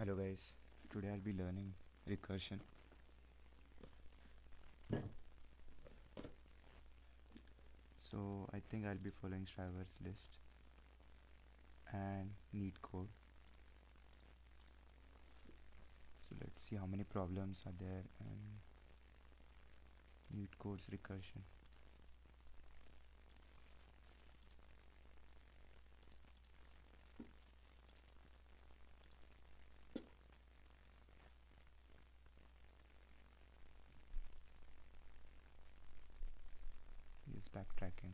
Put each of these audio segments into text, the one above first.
Hello guys, today I'll be learning recursion. So I think I'll be following Shriver's list and need code. So let's see how many problems are there and need code's recursion. Here's backtracking.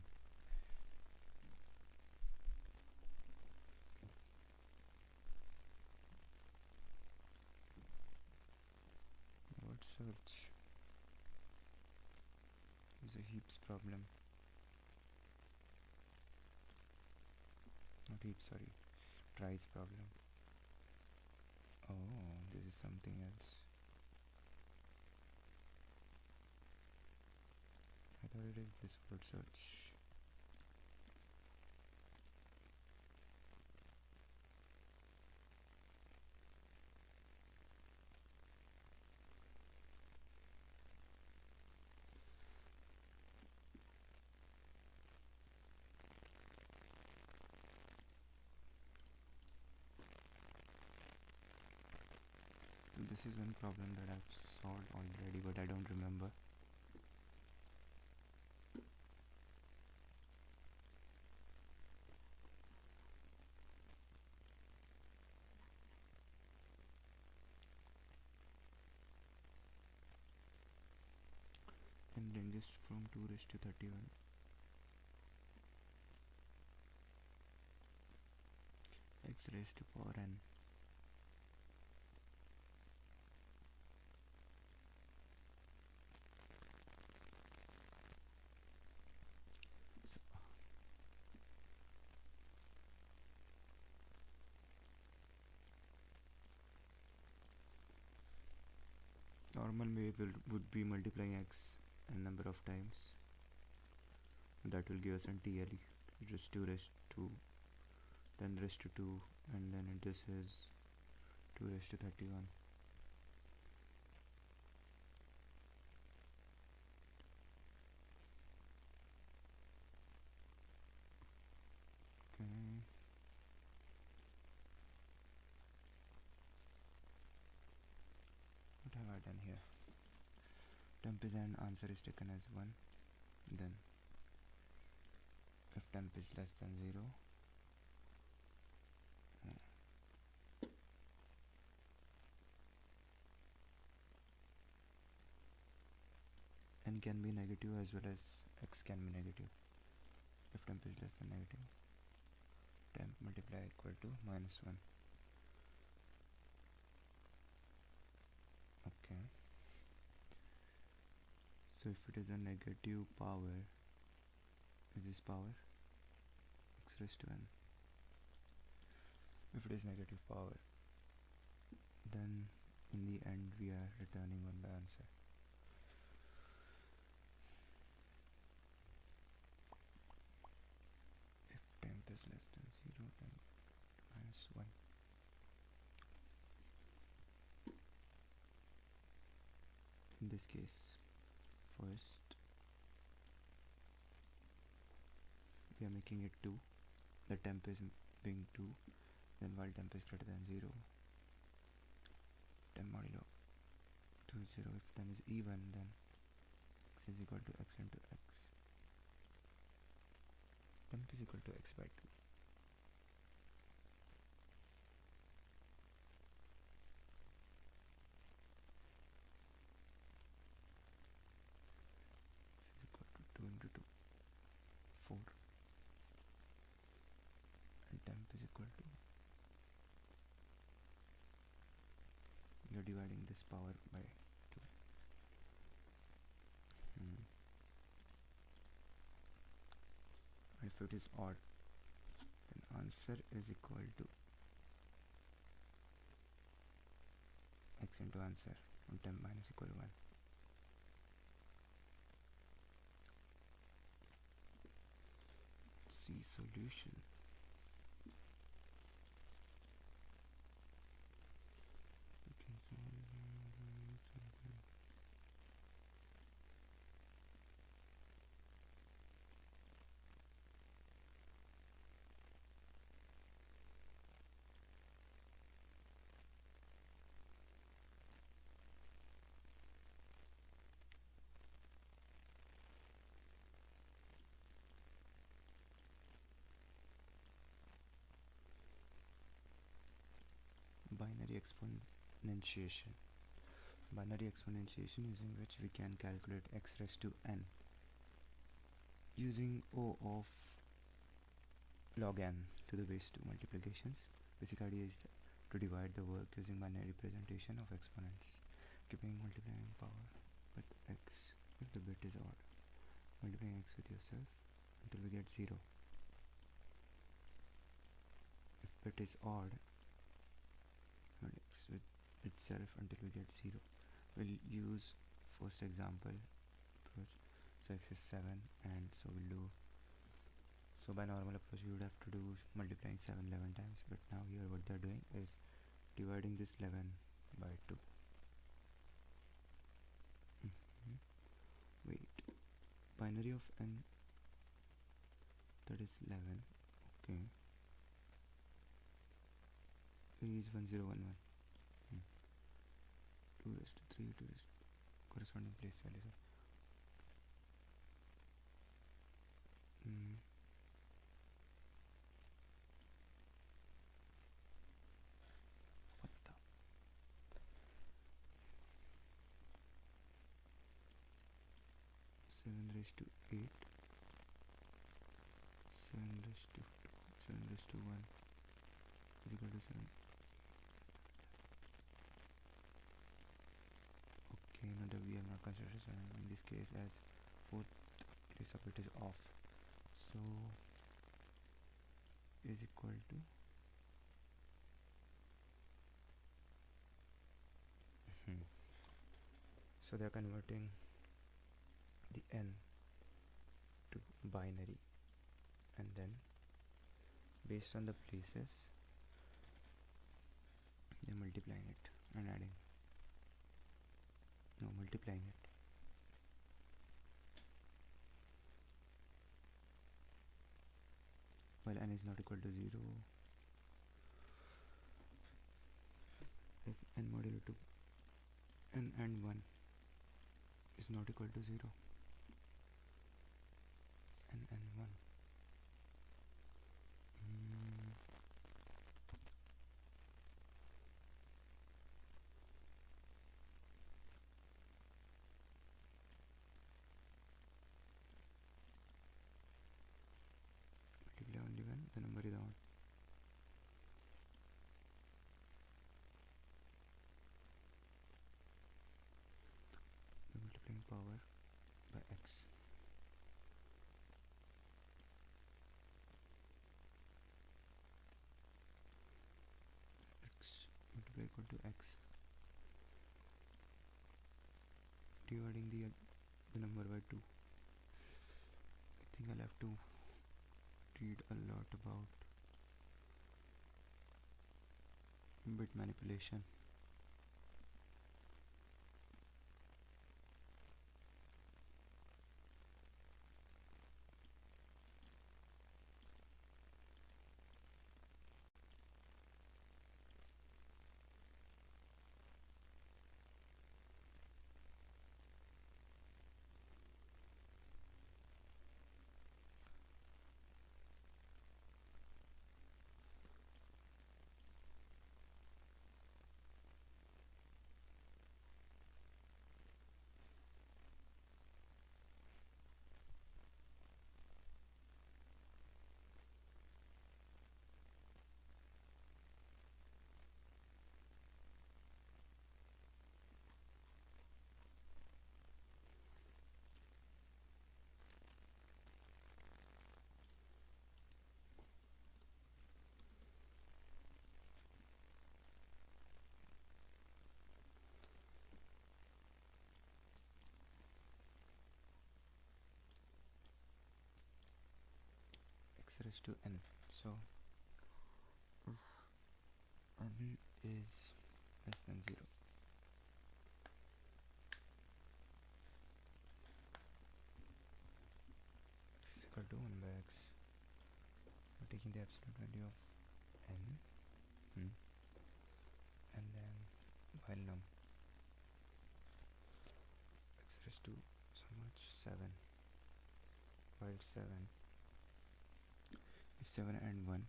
Word search. Here's a heaps problem. Not heaps, sorry. Tries problem. Oh, this is something else. I thought it is this word search. So this is one problem that I've solved already, but I don't remember. In ranges from 2 raised to 31. X raised to power n. So, normal way would be multiplying x a number of times. That will give us an TLE. Just 2 raised to 10 raised to 2, and then this is 2 raised to 31. Okay. What have I done here? Temp is and answer is taken as 1. Then if temp is less than 0, n can be negative as well as x can be negative. If temp is less than negative, temp multiply equal to -1. Okay. So if it is a negative power, is this power x raised to n? If it is negative power, then in the end we are returning on the answer. If temp is less than 0, then -1. In this case, first we are making it 2. The temp is being 2. Then while temp is greater than 0, if temp modulo 2 is 0, if temp is even, then x is equal to x into x. Temp is equal to x by 2. X is equal to 2 into 2, 4. And temp is equal to, you're dividing this power by 2. If it is odd, then answer is equal to x into answer, and temp minus equal to 1. Let's see solution. exponentiation. Binary exponentiation using which we can calculate x raised to n using O of log n to the base 2 multiplications. Basic idea is to divide the work using binary representation of exponents, keeping multiplying power with x if the bit is odd, multiplying x with yourself until we get 0. If bit is odd, x with itself until we get 0. We'll use first example approach. So x is 7, and so we'll do, so by normal approach you would have to do multiplying 7 11 times, but now here what they're doing is dividing this 11 by 2. Wait, binary of n, that is 11. Okay, is 1011. 2 raised to 3, 2 raised to corresponding place values. What the? 7 raised to 8, 7 raised to 2, 7 raised to 1 is equal to 7. Okay, now that we have not considered 7 in this case, as both place of it is off, so is equal to so they are converting the n to binary, and then based on the places they're multiplying it and adding, no, multiplying it. While n is not equal to 0, if n modulo to n and 1 is not equal to 0, n and 1, multiply only when the number is odd. We're multiplying power by x. X multiply equal to x, dividing the number by 2. I think I'll have to read a lot about bit manipulation. X raised to n. So if n is less than 0, x is equal to 1 by x. We're taking the absolute value of n, and then while num x raised to so much 7, while 7, if 7 and 1,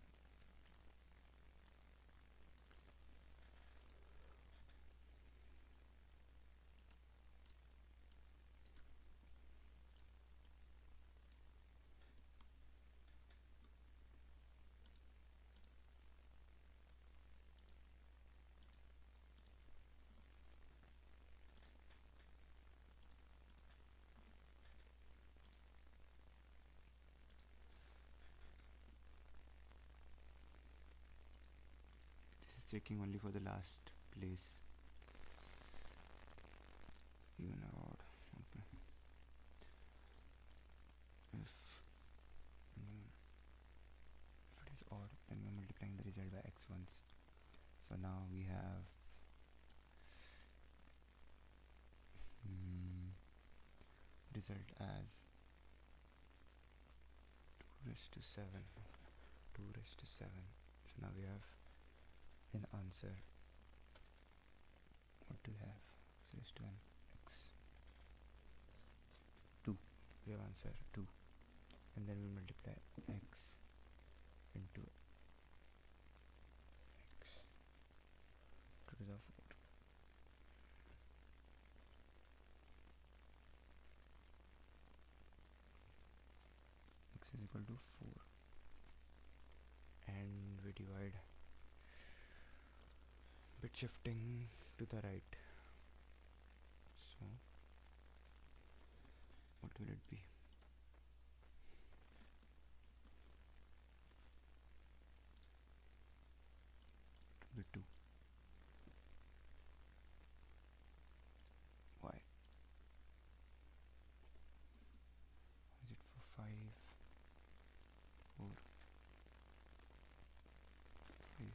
checking only for the last place. Even odd. Okay. If it is odd, then we are multiplying the result by x once. So now we have result as 2 raised to 7. 2 raised to 7. So now we have an answer. What do we have? X raised to n x 2. We have answer 2. And then we multiply x into x 2 to the 4. X is equal to 4. And we divide bit shifting to the right. So what will it be? It will be 2. Why? Is it for 5? 4? 5?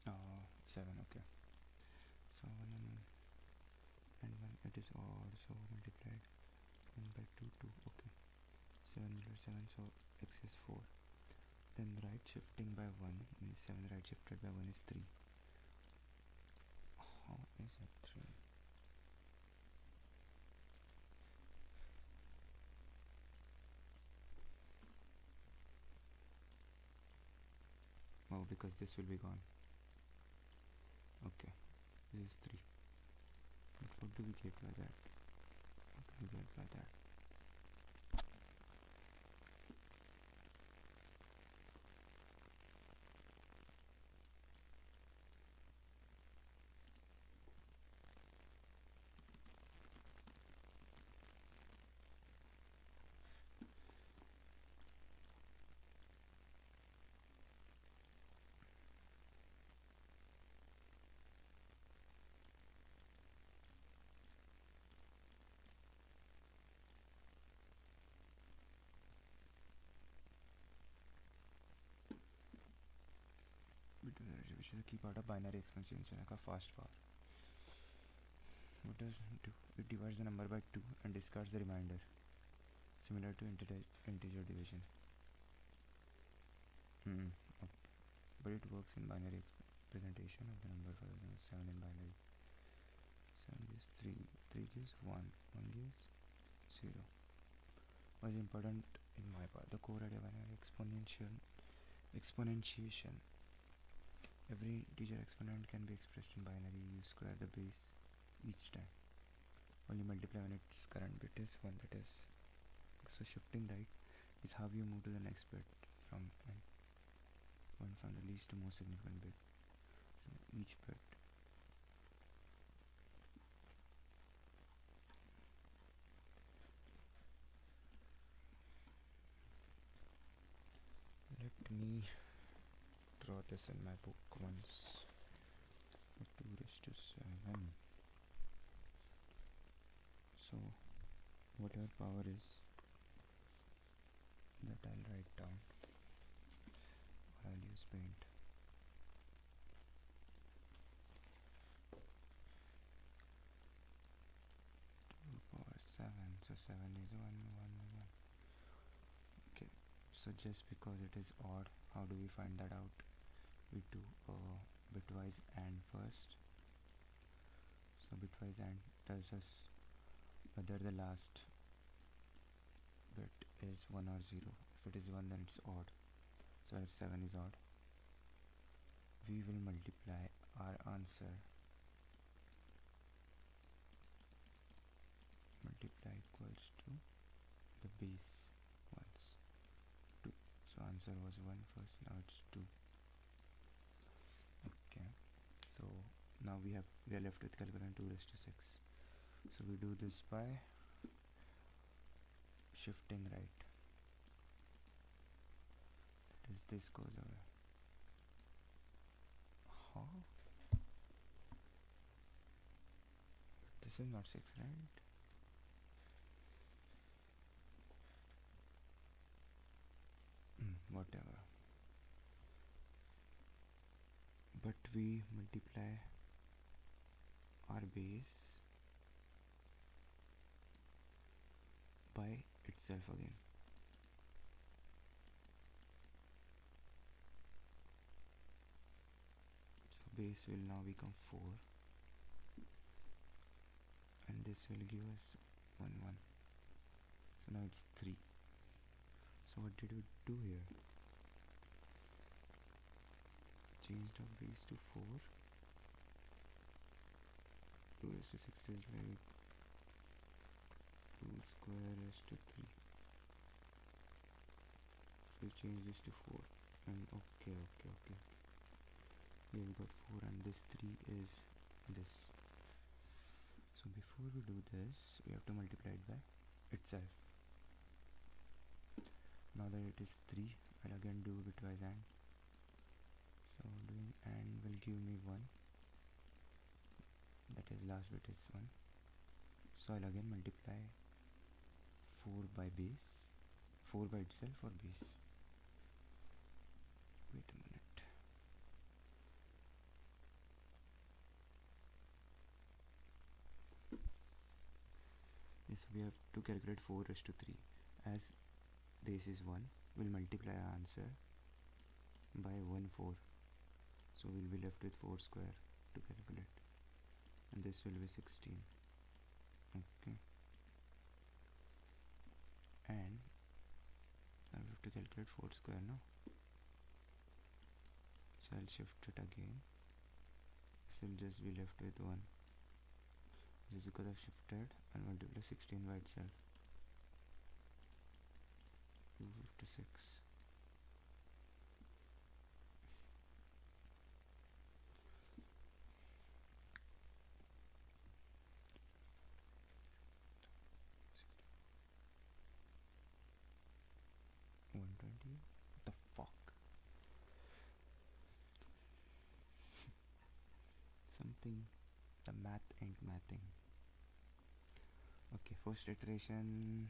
Oh, 7, okay. So 1 and 1, it is odd, so multiplied 1 by 2, 2, okay. 7 multiplied 7, so x is 4. Then right shifting by 1 means 7 right shifted by 1 is 3. How is it 3? Oh, because this will be gone. Okay, this is 3. But what do we get by that? What do we get by that? Which is a key part of binary expansion का fast power. What does it do? It divides the number by 2 and discards the remainder, similar to integer division. Okay. But it works in binary presentation of the number. For example, 7 in binary. 7 gives 3, 3 gives 1, 1 gives 0. What is important in my part? The core idea of binary exponentiation. Every integer exponent can be expressed in binary. You square the base each time. Only multiply when its current bit is 1. That is, so shifting right is how you move to the next bit from n. Going from the least to most significant bit. So each bit. Let me draw this in my book once. 2 raised to 7. So whatever power is, that I'll write down, or I'll use paint. 2 power 7, so 7 is 1, 1, 1. Okay, So just because it is odd, how do we find that out? We do a bitwise AND first. So bitwise AND tells us whether the last bit is 1 or 0. If it is 1, then it's odd. So as 7 is odd, we will multiply our answer, multiply equals to the base ones, 2. So answer was 1 first, now it's 2. Okay, so now we are left with calculating 2 raised to 6. So we do this by shifting right, that is this goes away. Huh? This is not 6, right? Whatever. But we multiply our base by itself again. So base will now become 4, and this will give us 1 1. So now it's 3. So what did we do here? Changed of these to 4. 2 raised to 6 is like 2 square raised to 3. So we change this to 4, and okay. Here we got 4, and this 3 is this. So before we do this, we have to multiply it by itself. Now that it is 3, I'll again do bitwise AND. So doing AND will give me 1, that is last bit is 1. So I'll again multiply 4 by base, 4 by itself or base. Wait a minute. Yes, we have to calculate 4 raised to 3. As base is 1, we'll multiply our answer by 1 4. So we'll be left with 4 square to calculate, and this will be 16. Okay, and now we have to calculate 4 square now. So I'll shift it again. This will just be left with 1. This is because I've shifted and multiply 16 by itself. 256. What the fuck? Something, the math ain't mathing. Okay, first iteration,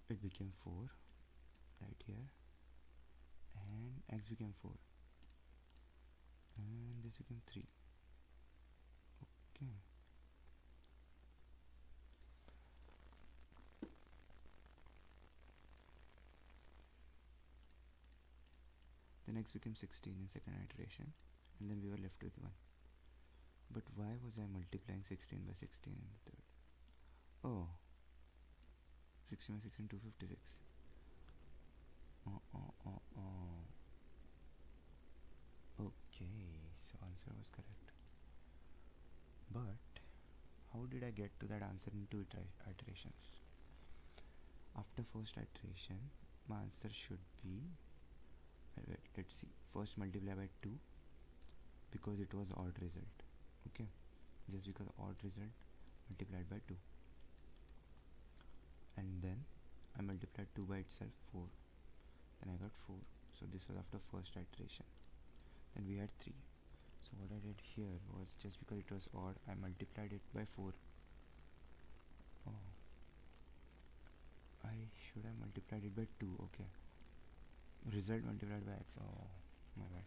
it became 4 right here, and x became 4, and this became 3. Okay, then x became 16 in second iteration, and then we were left with 1. But why was I multiplying 16 by 16 in the third? Oh, 16 by 16, 256. Okay, so answer was correct. But how did I get to that answer in 2 iterations? After first iteration, my answer should be, let's see, first multiply by 2 because it was odd result. Okay, just because odd result multiplied by 2, and then I multiplied 2 by itself, 4, then I got 4. So this was after first iteration. Then we had 3. So what I did here was, just because it was odd, I multiplied it by 4. Oh, I should have multiplied it by 2. Okay, result multiplied by x. Oh my bad.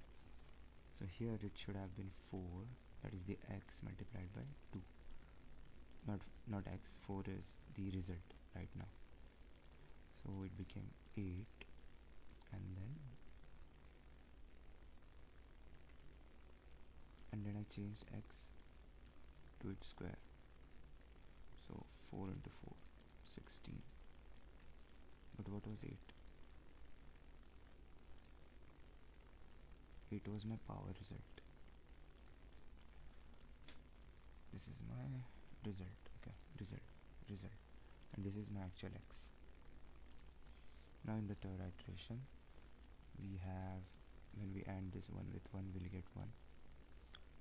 So here it should have been 4, that is the x multiplied by 2. Not x, 4 is the result right now. So it became 8 and then I changed x to its square. So 4 into 4, 16. But what was 8? 8 was my power result. This is my result. Okay, result. And this is my actual x. Now in the third iteration, we have, when we AND this 1 with 1, we'll get 1.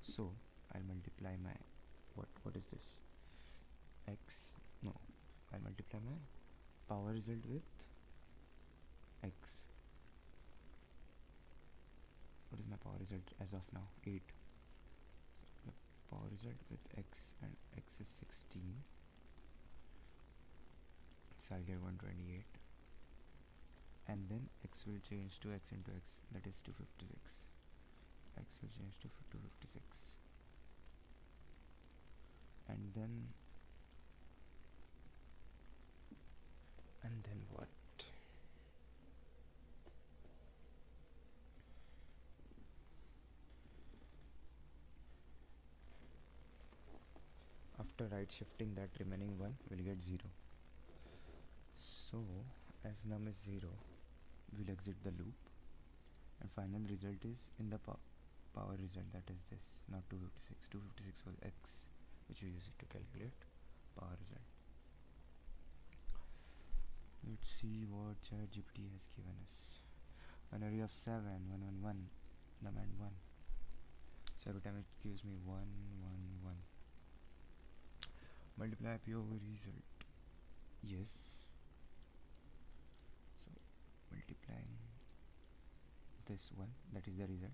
So I'll multiply my, what is this? X, no, I'll multiply my power result with x. What is my power result as of now? 8. So the power result with x, and x is 16. So I'll get 128. And then x will change to x into x, that is 256. X will change to 256. And then what? After right shifting that remaining 1, we'll get 0. So as num is 0, we'll exit the loop, and final result is in the power result, that is this, not 256. 256 was x, which we use it to calculate power result. Let's see what ChatGPT has given us. An array of 7, 1, 1, 1, num and 1. So every time it gives me 1, 1, 1. Multiply P over result. Yes. So multiplying this one, that is the result,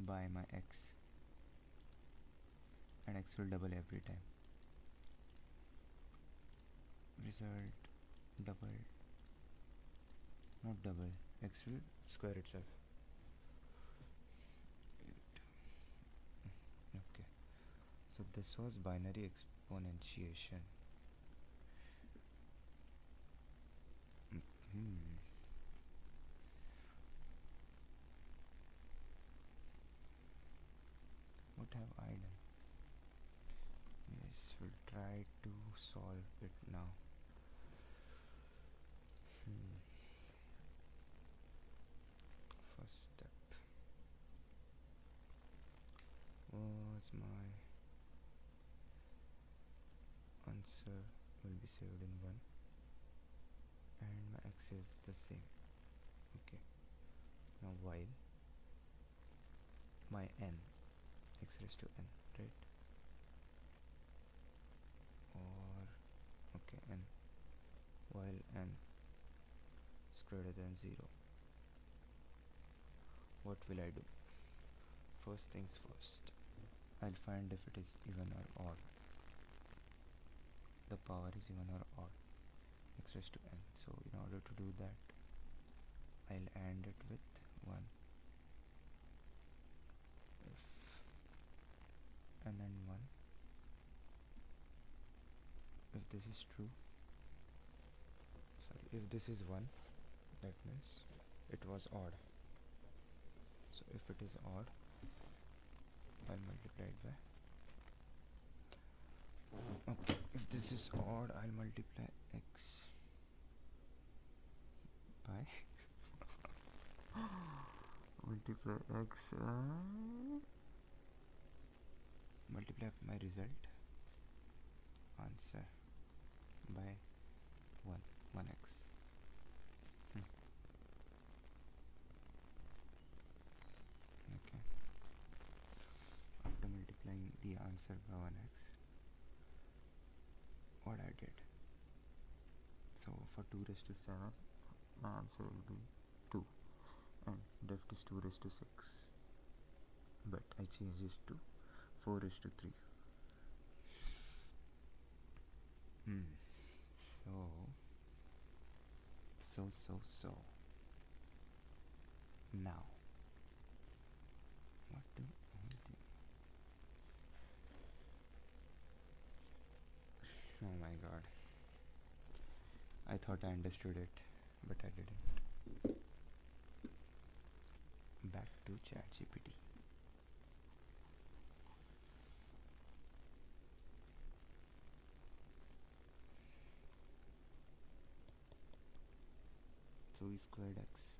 by my x, and x will double every time. Result double, not double, x will square itself. Okay, so this was binary exponentiation. What have I done? Yes, we'll try to solve it now. First step was my answer will be saved in 1, and my x is the same. Okay, now while my n, x raised to n, right? Or okay, n, while n is greater than 0, what will I do? First things first, I'll find if it is even or odd. The power is even or odd, x raised to n. So in order to do that, I'll AND it with 1. If n and 1, if this is true, sorry, if this is 1, that means it was odd. So if it is odd, I'll multiply it by, okay, if this is odd, I'll multiply x by multiply x, multiply my result, answer, by 1x. Okay, after multiplying the answer by 1x, what I did, so for 2 raised to 7, my answer will be 2, and left is 2 raised to 6, but I changed this to 4 raised to 3. So now what do I do? Oh my god, I thought I understood it, but I didn't. back to ChatGPT. So we squared x,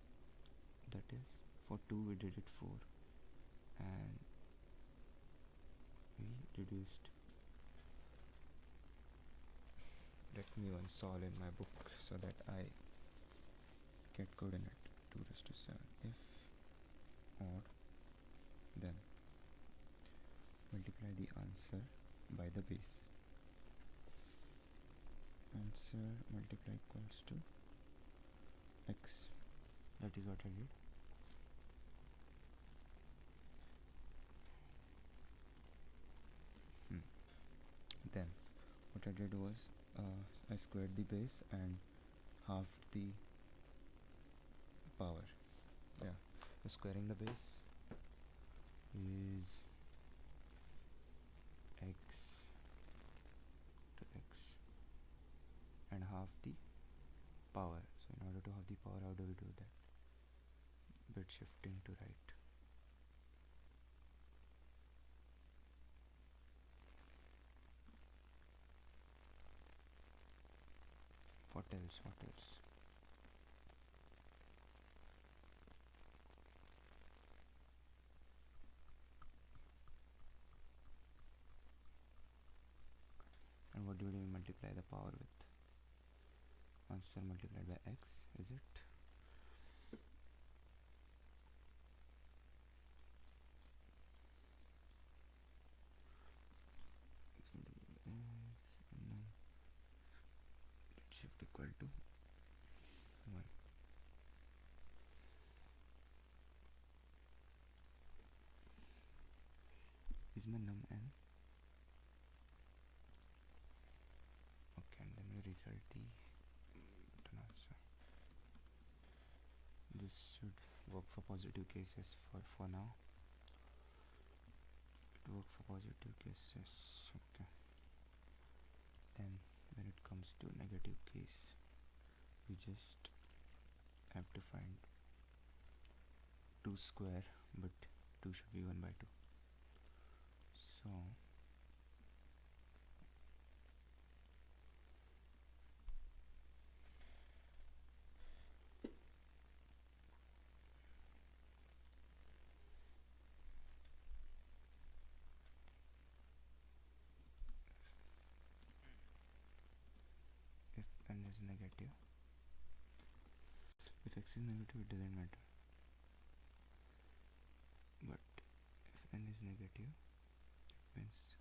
that is for 2 we did it 4, and we reduced. Let me once solve in my book so that I get good in it. 2 raised to 7. If or then multiply the answer by the base. Answer multiply equals to x. That is what I did. Then what I did was I squared the base and half the power. Yeah, so squaring the base is x to x and half the power. So in order to have the power, how do we do that? Bit shifting to right. What else? What else? And what do we multiply the power with? Answer multiplied by x, is it? Shift equal to 1. Is my num n? Okay, and then we result the answer. This should work for positive cases for now. It work for positive cases. Okay. Then when it comes to negative case, we just have to find 2 square, but 2 should be 1 by 2. So if n is negative, if x is negative, it doesn't matter, but if n is negative, it means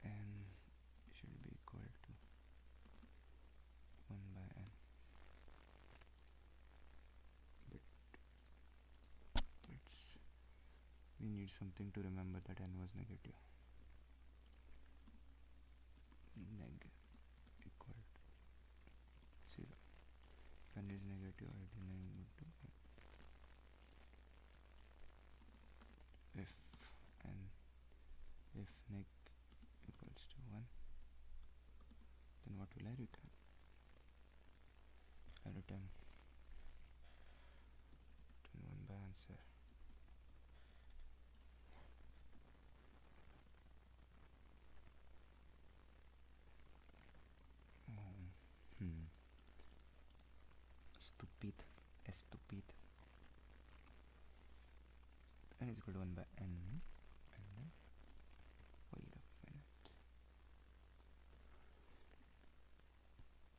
n should be equal to 1 by n. But we need something to remember that n was negative. Neg equal to 0. If n is negative, I did not go to n. If neg equals to 1, then what will I return? I return 1 by answer. Stupid. N is equal to 1 by n, and then wait a minute.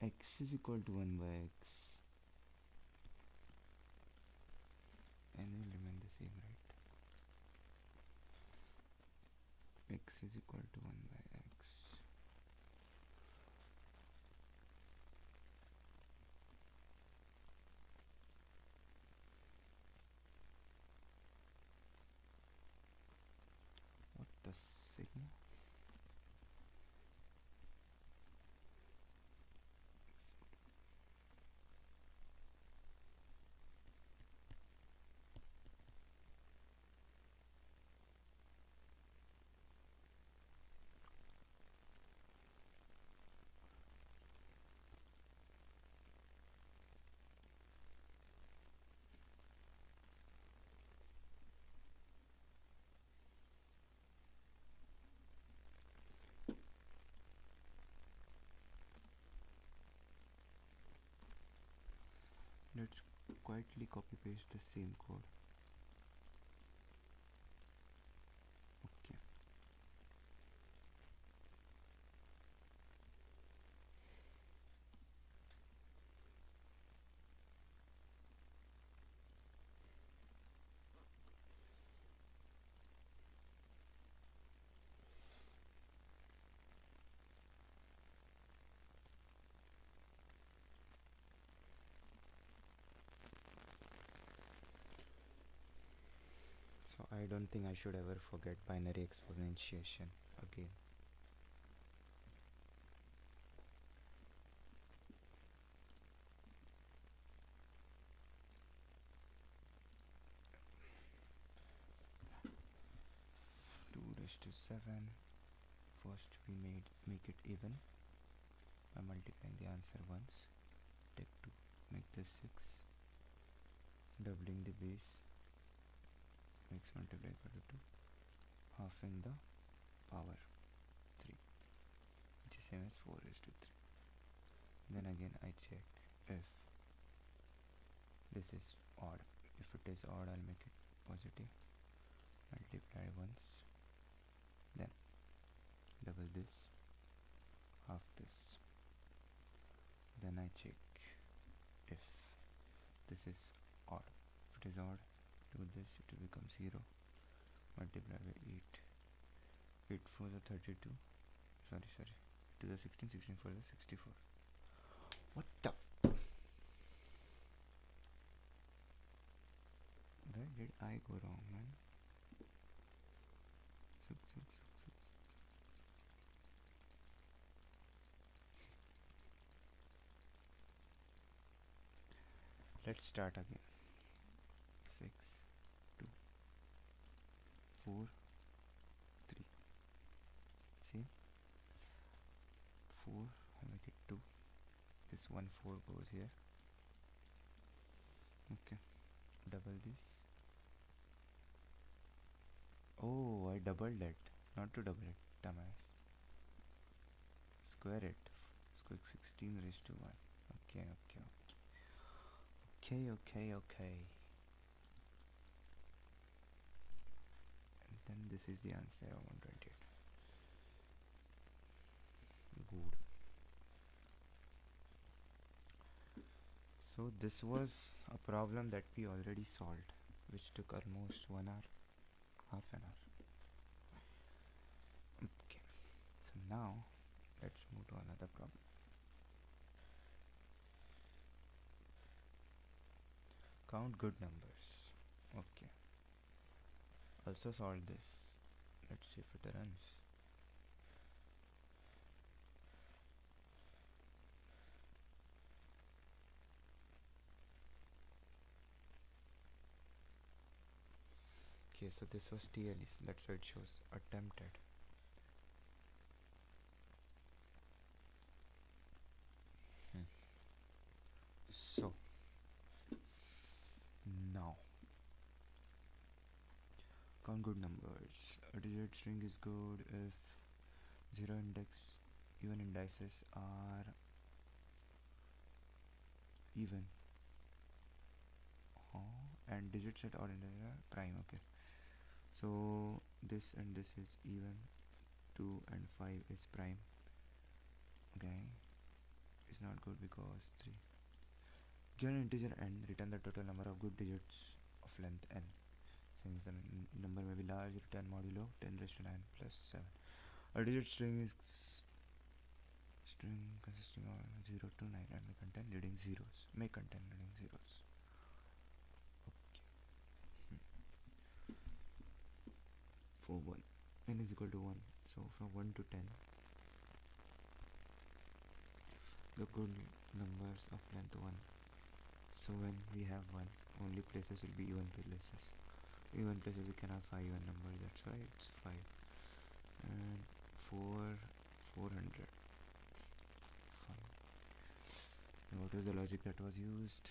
X is equal to 1 by x. N will remain the same, right? X is equal to 1 by x. What the signal? quietly copy paste the same code. Okay. So I don't think I should ever forget binary exponentiation again. Two raised to 7. First we make it even by multiplying the answer once. Take 2, make this 6. Doubling the base makes multiply equal to 2. Halving the power 3, which is same as 4 raised to 3. Then again I check if this is odd. If it is odd, I'll make it positive. Multiply once, then double this, half this. Then I check if this is odd. If it is odd, do this, it will become 0. Multiply by 8. 8 4 is 32. Sorry. To the 16, 16 4 is 64. What the? Where did I go wrong, man? Let's start again. 6, 2, 4, 3. See? 4, I make it 2. This 1 4 goes here. Okay. Double this. Oh, I doubled it. Not to double it, dumbass. Square it. Square 16 raised to 1. Okay. And then this is the answer of 128. Good. So this was a problem that we already solved, which took almost 1 hour, half an hour. Okay. So now let's move to another problem. Count good numbers. Okay. Also solve this. Let's see if it runs. Okay, so this was TLE, so that's why it shows attempted. So now count good numbers. A digit string is good if even indices are even, and digits at odd indices are prime. Okay, so this and this is even, 2 and 5 is prime. Okay, it's not good because 3. Given integer n, return the total number of good digits of length n. Since the number may be large, return modulo 10 raised to 9 plus 7. A digit string is string consisting of 0 to 9 and may contain leading zeros. Okay. 4 1. N is equal to 1. So from 1 to 10, the good numbers of length 1. So when we have 1, only places will be even places. Even places we cannot find even number, that's why it's 5. And 400. Fine. And what was the logic that was used?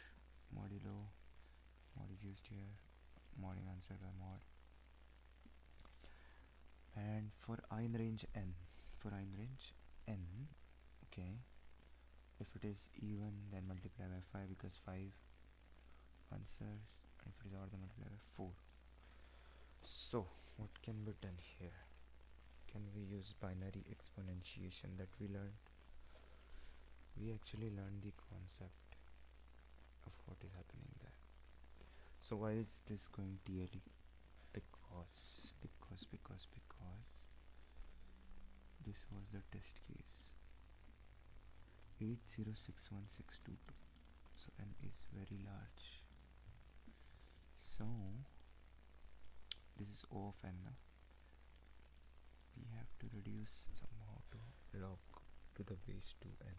Modulo. Mod is used here. Modding answered by mod. And for I in range n, okay, if it is even, then multiply by 5 because 5 answers, and if it is odd then multiply by 4. So what can be done here? Can we use binary exponentiation that we learned? We actually learned the concept of what is happening there. So why is this going TLE? Because this was the test case 8061622. So n is very large. So this is O of n now. We have to reduce somehow to log to the base 2n.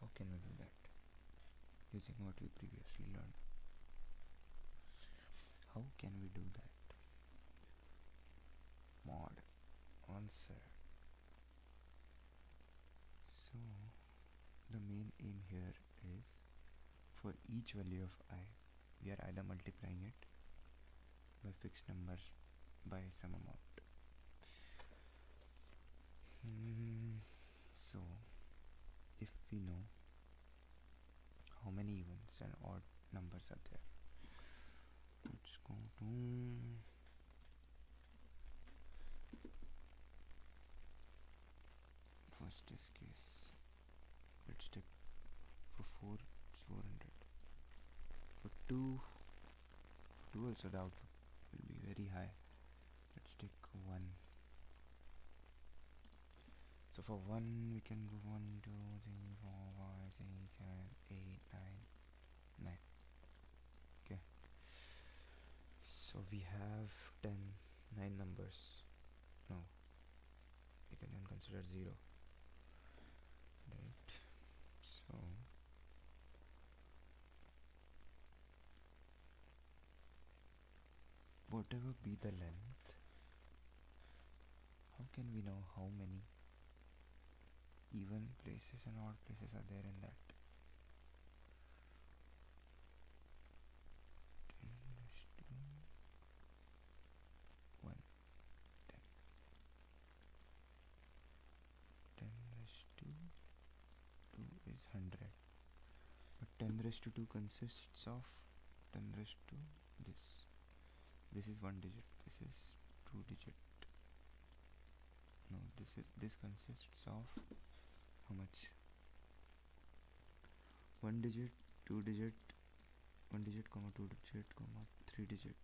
How can we do that? Using what we previously learned. How can we do that? Mod answer. So the main aim here is for each value of I, we are either multiplying it by fixed numbers by some amount. So if we know how many evens and odd numbers are there, let's go to first test case. Let's take for 4 it's 400. For 2 also the output will be very high. Let's take 1. So for 1 we can go 1 2 3 4 5 6 7 8 9 9. Okay, so we have 9 numbers. No, we can then consider 0, right? So whatever be the length, how can we know how many even places and odd places are there in that? 10 raised to 1, 10. 10 raised to 2 is 100. But 10 raised to 2 consists of 10 raised to this. This is 1 digit. This is 2 digit. No, this consists of how much? 1 digit, 2 digit, 1 digit, comma 2 digit, comma 3 digit.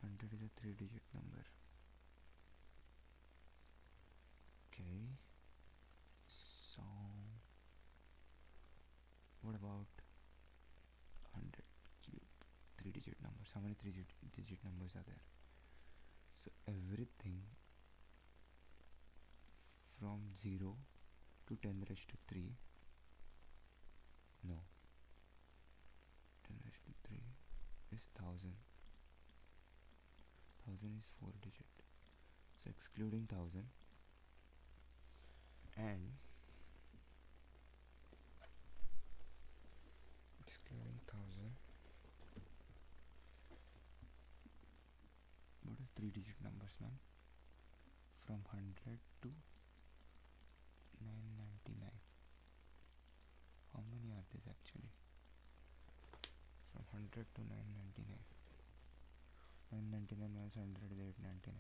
100 is a 3 digit number. Okay. So what about 100 cube? 3 digit numbers. How many 3 digit numbers are there? So everything from 0 to 10 raised to 3. No, 10 raised to 3 is 1000. 1000 is 4 digit. So excluding 1000 and excluding 1000, what is 3 digit numbers, man? From 100 to 999. How many are these actually? From 100 to 999. 999 minus 100 is 899.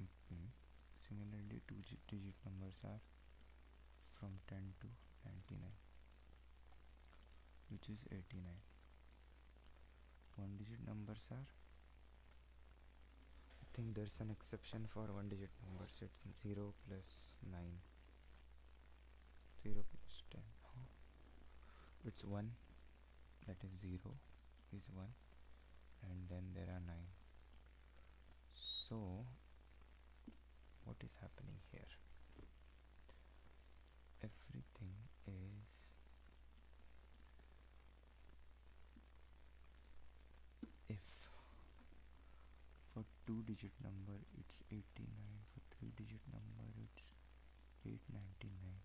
Okay. Similarly, 2 digit numbers are from 10 to 99, which is 89. 1 digit numbers are, I think there's an exception for 1 digit numbers. It's 0 plus 9, 0 plus 10. It's 1, that is 0 is 1, and then there are 9. So what is happening here? Everything is if for 2 digit number it's 89, for 3 digit number it's 899,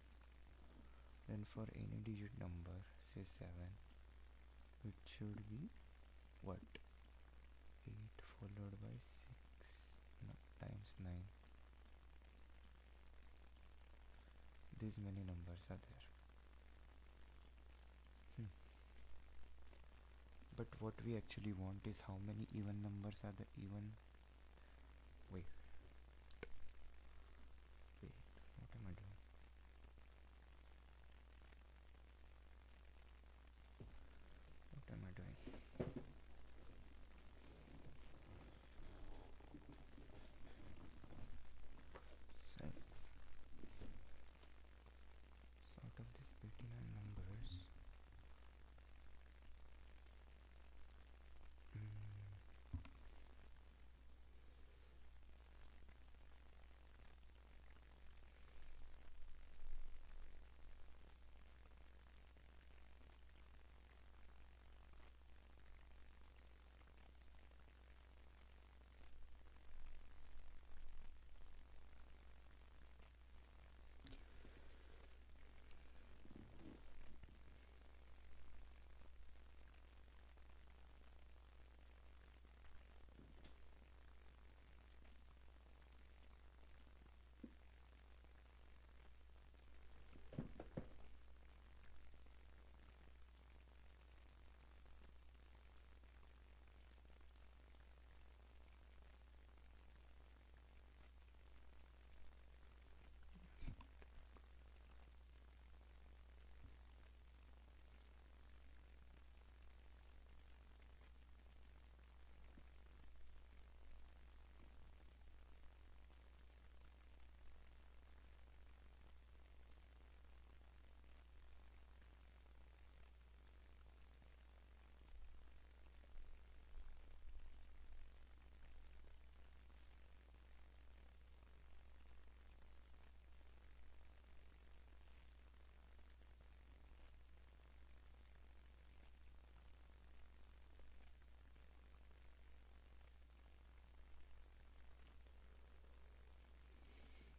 then for any digit number, say 7, it should be what? 8 followed by 6 times 9. These many numbers are there. But what we actually want is how many even numbers are the even. Wait, what am I doing? What am I doing? Self sort of this 89 numbers.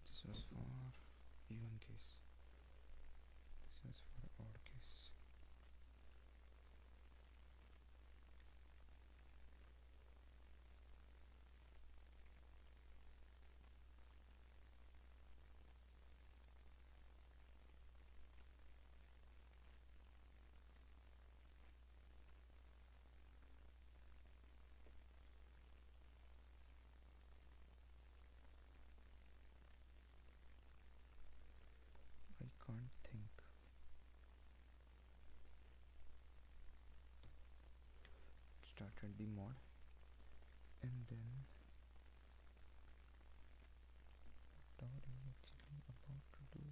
This was for even case. This was for odd case. I can't think. Started the mod and then what are you actually about to do?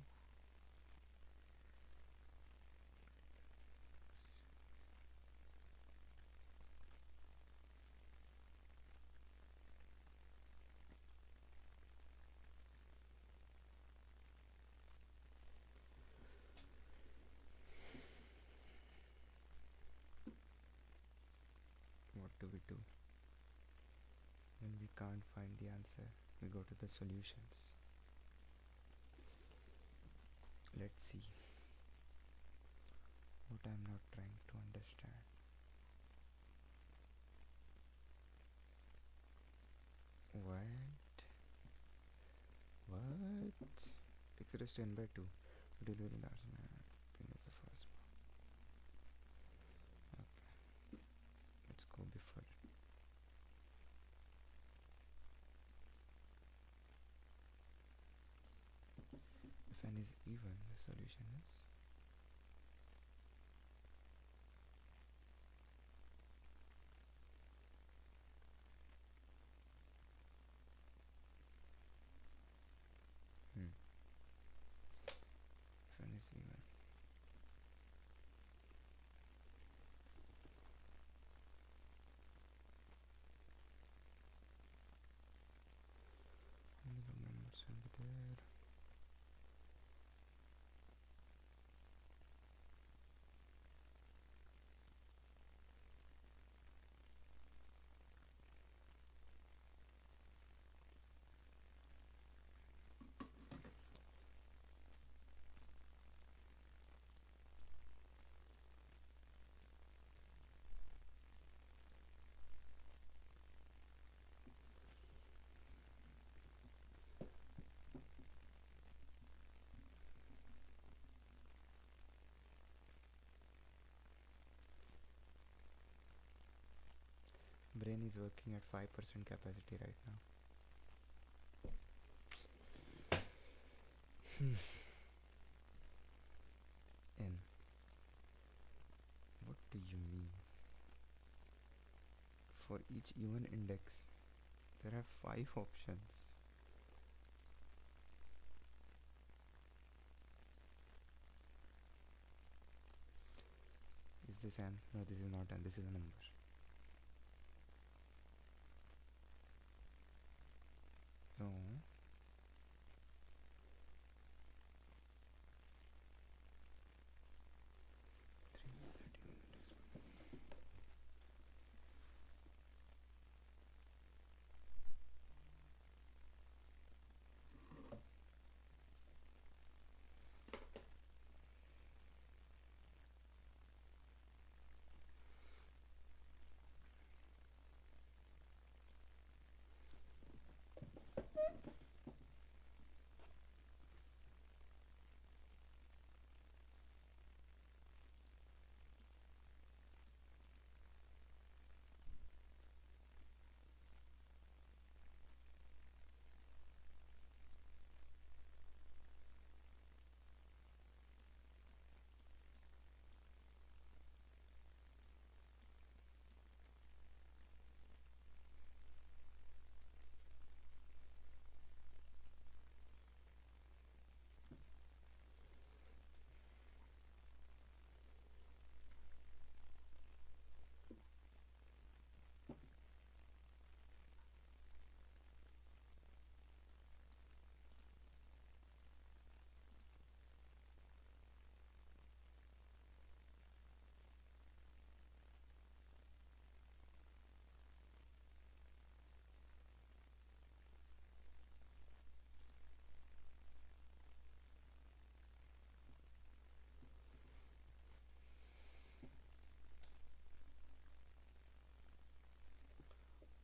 What do we do? When we can't find the answer, we go to the solutions. Let's see what I'm not trying to understand. What? X raised to n by 2. Deliver the last one. Is the first one. Okay. Let's go before it. If n is even, the solution is if n is even. How many numbers will be there? is working at 5% capacity right now. N. What do you mean? For each even index, there are 5 options. Is this n? No, this is not n. This is a number. No.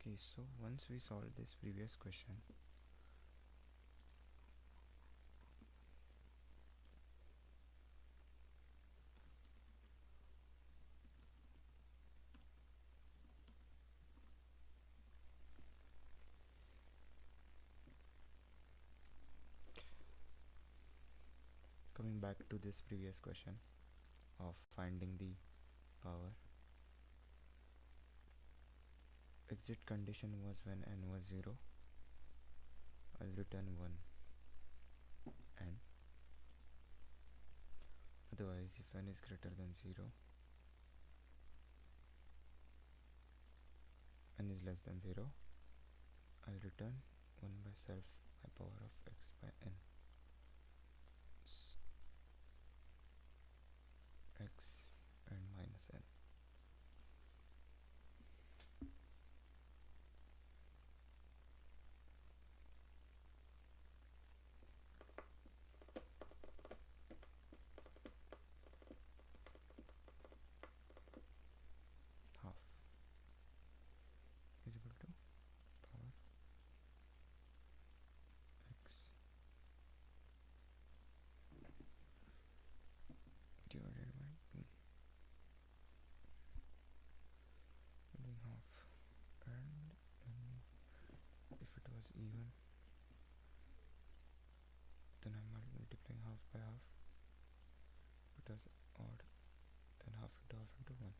Okay, so once we solve this previous question, coming back to this previous question of finding the power, exit condition was when n was 0, I'll return 1, and otherwise if n is greater than 0, n is less than 0, I'll return 1 by self by power of x by n. X and minus n. Half is equal to power x divided by 2, doing half, and if it was even, then I'm multiplying half by half. If it was odd, then half into 1.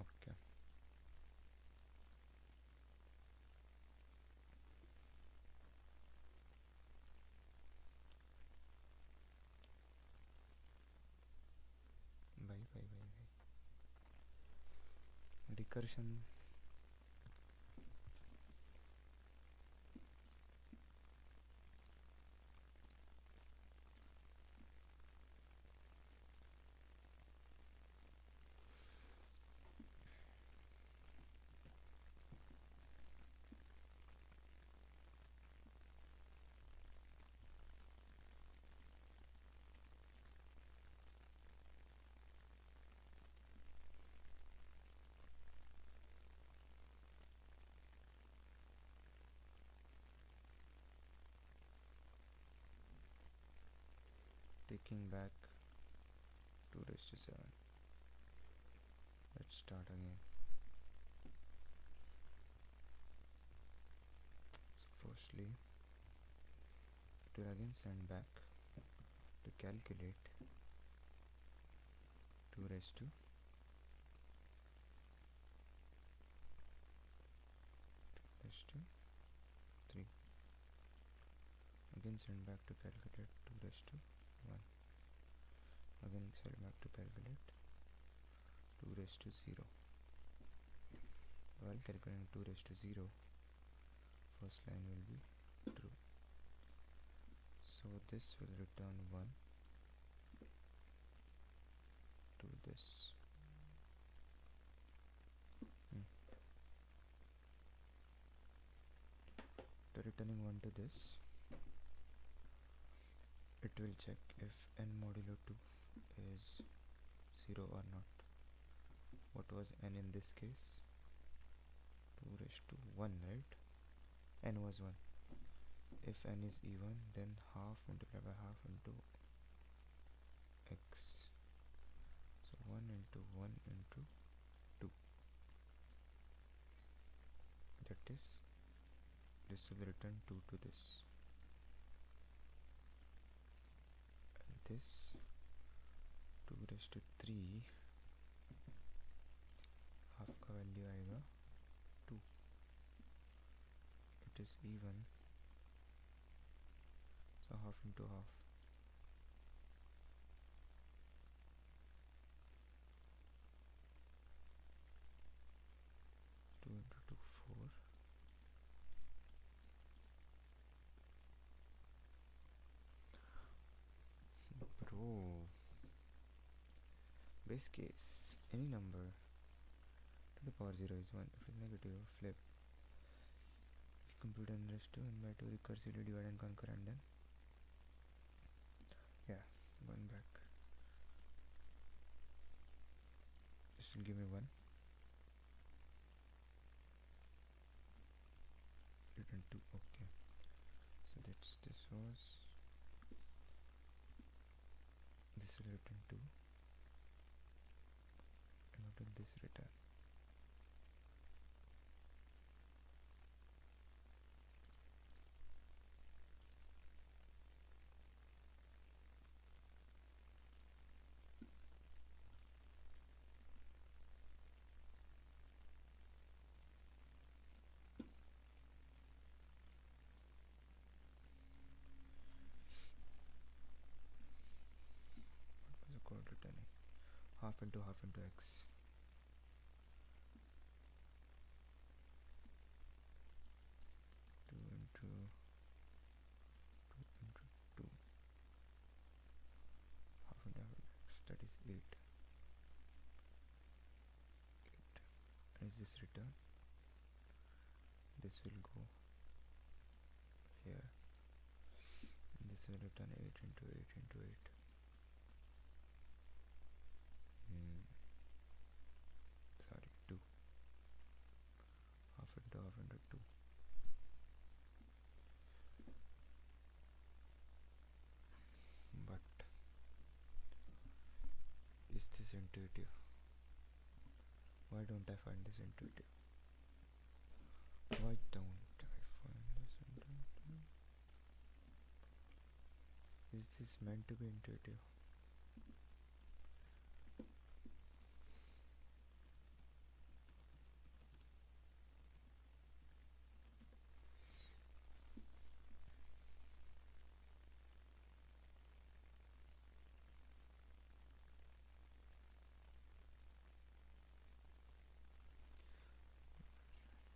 Okay. Bye. Recursion. Taking back 2 raised to 7. Let's start again. Firstly, it will again send back to calculate 2 raised to 3. Again send back to calculate 2 raised to 1. Again send back to calculate 2 raised to 0. While calculating 2 raised to 0, first line will be true. So this will return 1 to this. To returning 1 to this, it will check if n modulo 2 is 0 or not. What was n in this case? 2 raised to 1, right? N was 1. If n is even, then half multiplied by half into x. So 1 into 1 into 2. That is, this will return 2 to this. And this 2 raised to 3, half का value आएगा 2. It is even, so half into half. 2 into 2, 4. Bro, base case, any number to the power 0 is 1. If it is negative, flip. Compute n raised to n by 2, recursively divide and conquer, and then going back. This will give me 1. Return 2. Okay. So that's this will return 2. And what will this return? Returning half into x. 2 into 2, half into x, that is 8. Is this return? This will go here. This will return 8 into 8 into 8. Sorry, 2. Half into 2. But is this intuitive? Why don't I find this intuitive? Why don't I find this intuitive? Is this meant to be intuitive?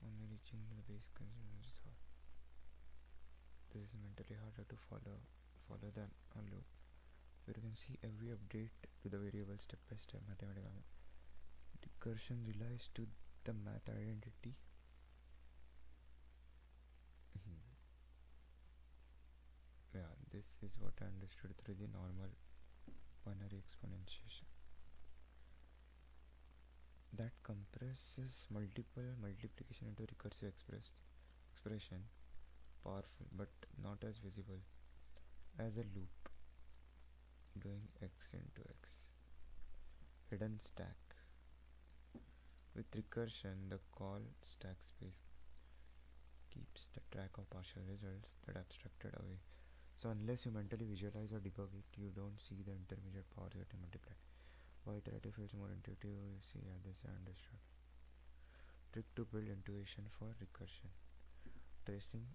Only reaching the base consumer is hard. This is mentally harder to follow than a loop, where you can see every update to the variable step by step mathematical. Recursion relies to the math identity. Yeah, this is what I understood through the normal binary exponentiation. That compresses multiple multiplication into recursive expression, powerful but not as visible as a loop doing x into x. Hidden stack. With recursion, the call stack space keeps the track of partial results that abstracted away. So unless you mentally visualize or debug it, you don't see the intermediate powers getting multiplied. While iterative feels more intuitive, you see, yeah, this I understood. Trick to build intuition for recursion. Tracing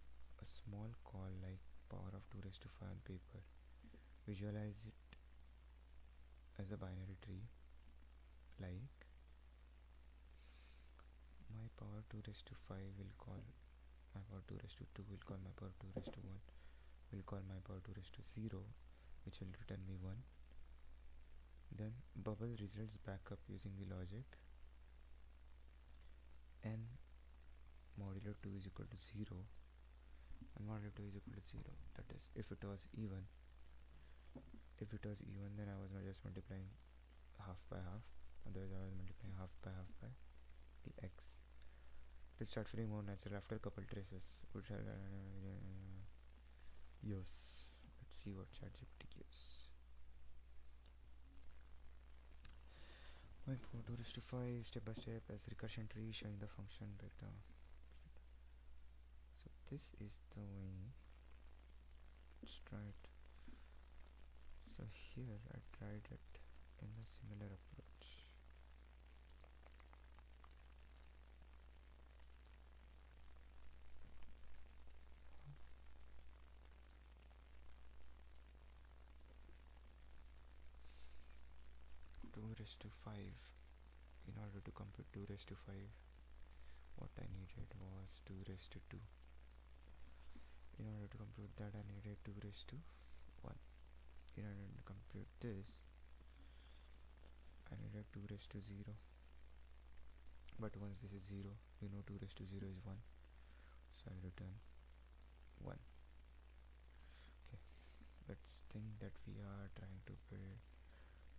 a small call like power of 2 raised to 5 on paper. Visualize it as a binary tree like my power 2 raised to 5 will call my power 2 raised to 2 will call my power 2 raised to 1 will call my power 2 raised to 0, which will return me 1. Then bubble results back up using the logic n modulo 2 is equal to 0 and modulo 2 is equal to 0. That is, if it was even, then I was just multiplying half by half, otherwise I was multiplying half by the x. It start feeling more natural after a couple traces. Yes, let's see what ChatGPT gives. My power 2 raised to 5 step by step as recursion tree showing the function breakdown. So this is the way. Let's try it. So here I tried it in a similar approach. Raised to 5. In order to compute 2 raised to 5, what I needed was 2 raised to 2. In order to compute that, I needed 2 raised to 1. In order to compute this, I needed 2 raised to 0. But once this is 0, we know 2 raised to 0 is 1. So I'll return 1. Okay, let's think that we are trying to build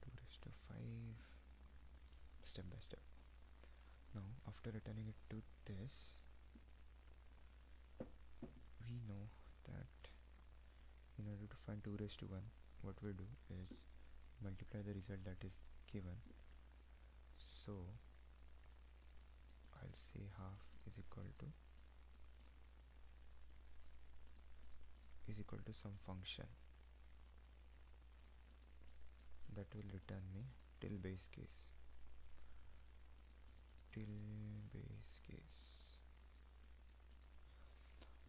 2 raised to 5 step by step. Now after returning it to this, we know that in order to find 2 raised to 1, what we do is multiply the result that is given. So I'll say half is equal to some function that will return me till base case.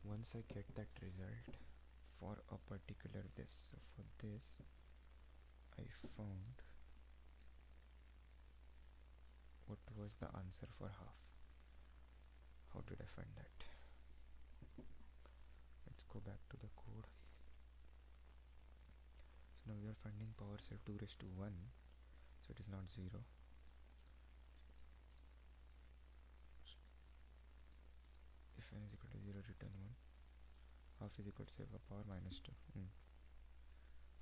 Once I get that result for a particular this, so for this I found what was the answer for half. How did I find that? Let's go back to the code. So now we are finding power self 2 raised to 1, so it is not 0. If n is equal to 0, return 1. Half is equal to say power minus 2.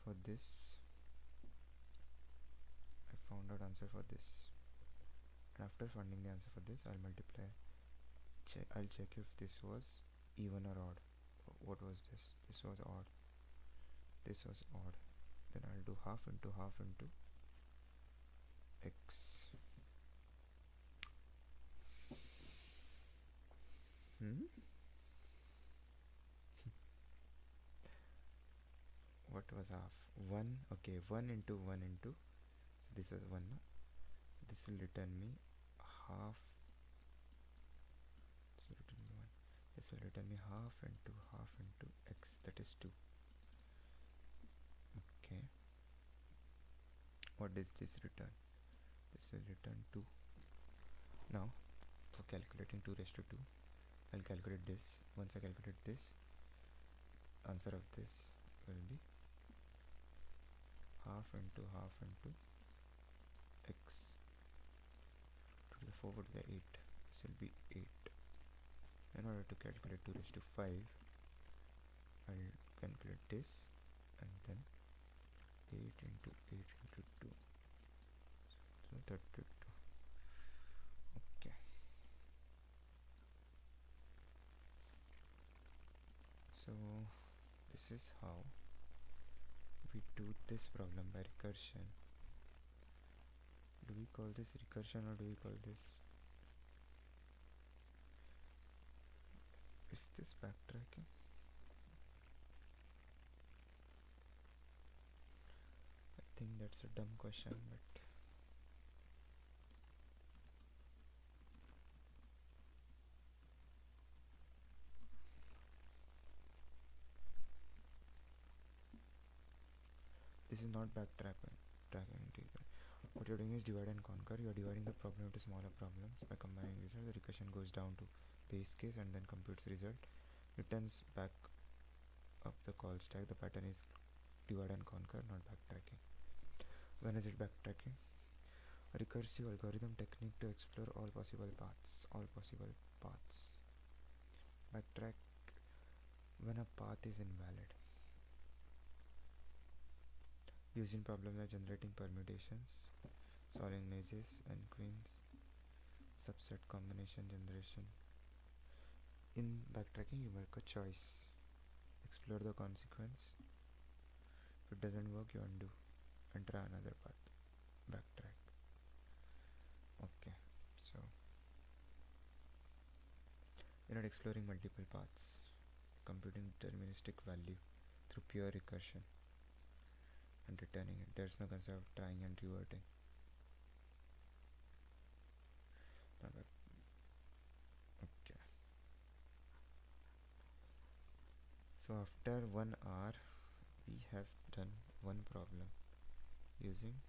For this, I found out answer for this. And after finding the answer for this, I'll multiply. I'll check if this was even or odd. What was this? This was odd. This was odd. Then I'll do half into x. What was half? 1. Okay, 1 into 1 into. So this is 1. No? So this will return me half. So return me 1. This will return me half into x, that is 2. Okay. What does this return? This will return 2. Now for calculating 2 raised to 2, I'll calculate this. Once I calculate this, answer of this will be half into x to the 4 would be 8. This will be 8. In order to calculate 2 raised to 5, I'll calculate this and then 8 into 2. So 32. Okay. So this is how we do this problem by recursion. Do we call this recursion or do we call this Is this backtracking? I think that's a dumb question, but this is not backtracking. What you're doing is divide and conquer. You're dividing the problem into smaller problems. By combining results, the recursion goes down to base case and then computes result. Returns back up the call stack. The pattern is divide and conquer, not backtracking. When is it backtracking? A recursive algorithm technique to explore all possible paths. Backtrack when a path is invalid. Using problems like generating permutations, solving mazes and queens, subset combination generation. In backtracking, you make a choice. Explore the consequence. If it doesn't work, you undo and try another path. Backtrack. Okay, so you're not exploring multiple paths, computing deterministic value through pure recursion and returning it. There's no concept of trying and reverting. Okay. So after 1 hour, we have done one problem using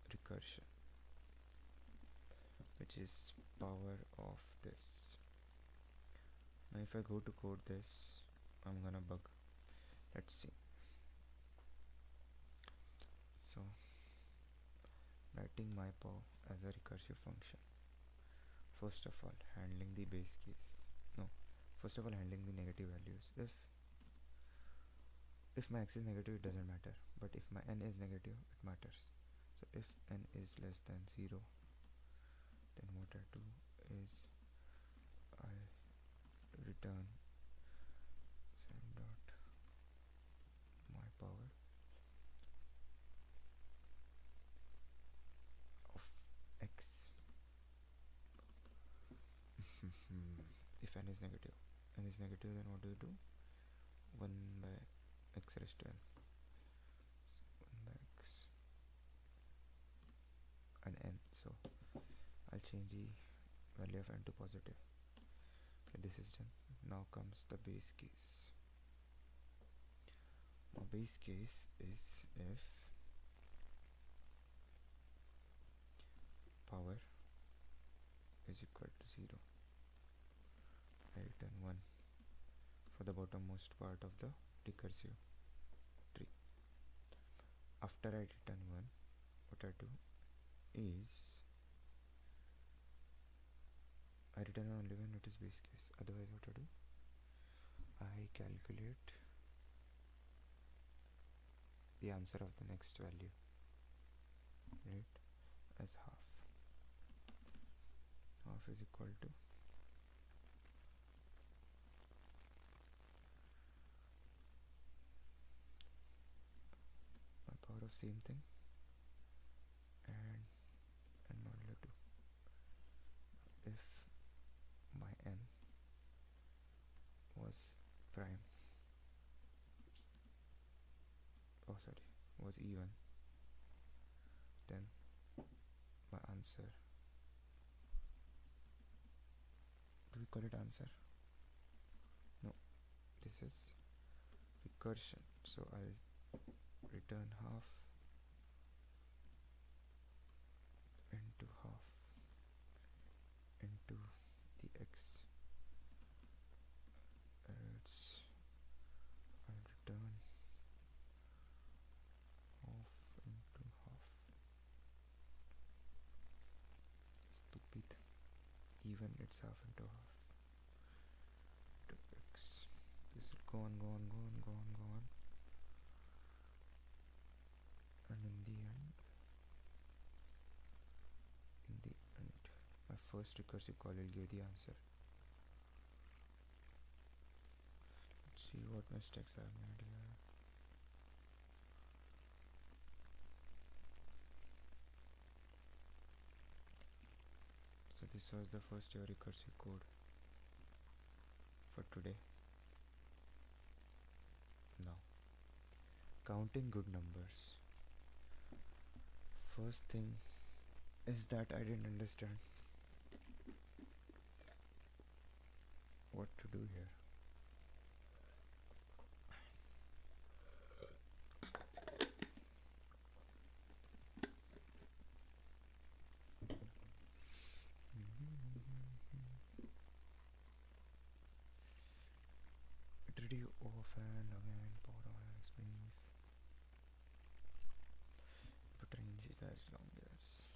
recursion, which is power of this. Now if I go to code this, I'm gonna bug. Let's see. So writing myPow as a recursive function. First of all, handling the base case. No, first of all, handling the negative values. If my x is negative, it doesn't matter, but if my n is negative, it matters. So if n is less than 0, then what I do is I'll return sum dot myPower of x. If n is negative, then what do? 1 by x raised to n. So 1 by x and n. So I'll change the value of n to positive. Okay, this is done. Now comes the base case. Now base case is if power is equal to 0, I return 1 for the bottommost part of the recursive tree. After I return 1, what I do is I return only when it is base case. Otherwise, what I do, I calculate the answer of the next value, right, as half. Half is equal to my power of same thing and n modulo 2. If my n was prime, was even, then my answer, do we call it answer? No, this is recursion. So I'll return half into half into the x, else I'll return half into half. Stupid. Even it's half into half to x. This will go on, and in the end, my first recursive call will give the answer. Let's see what mistakes I've made here. So this was the first your recursive code for today. Now, counting good numbers. First thing is that I didn't understand what to do here. Ready off and again, power on brief. But range is as long as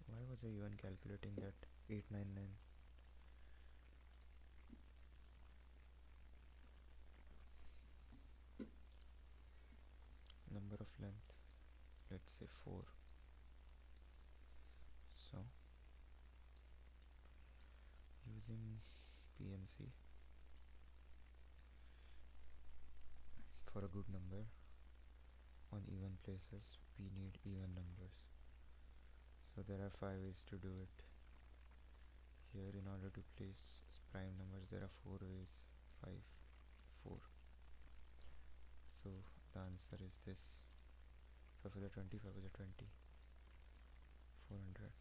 why was I even calculating that 899? Number of length, let's say 4. So using PNC for a good number on even places, we need even numbers. So there are 5 ways to do it. Here, in order to place prime numbers, there are 4 ways. 5, 4. So the answer is this. 5 is a 20, 5 is a 20. 400.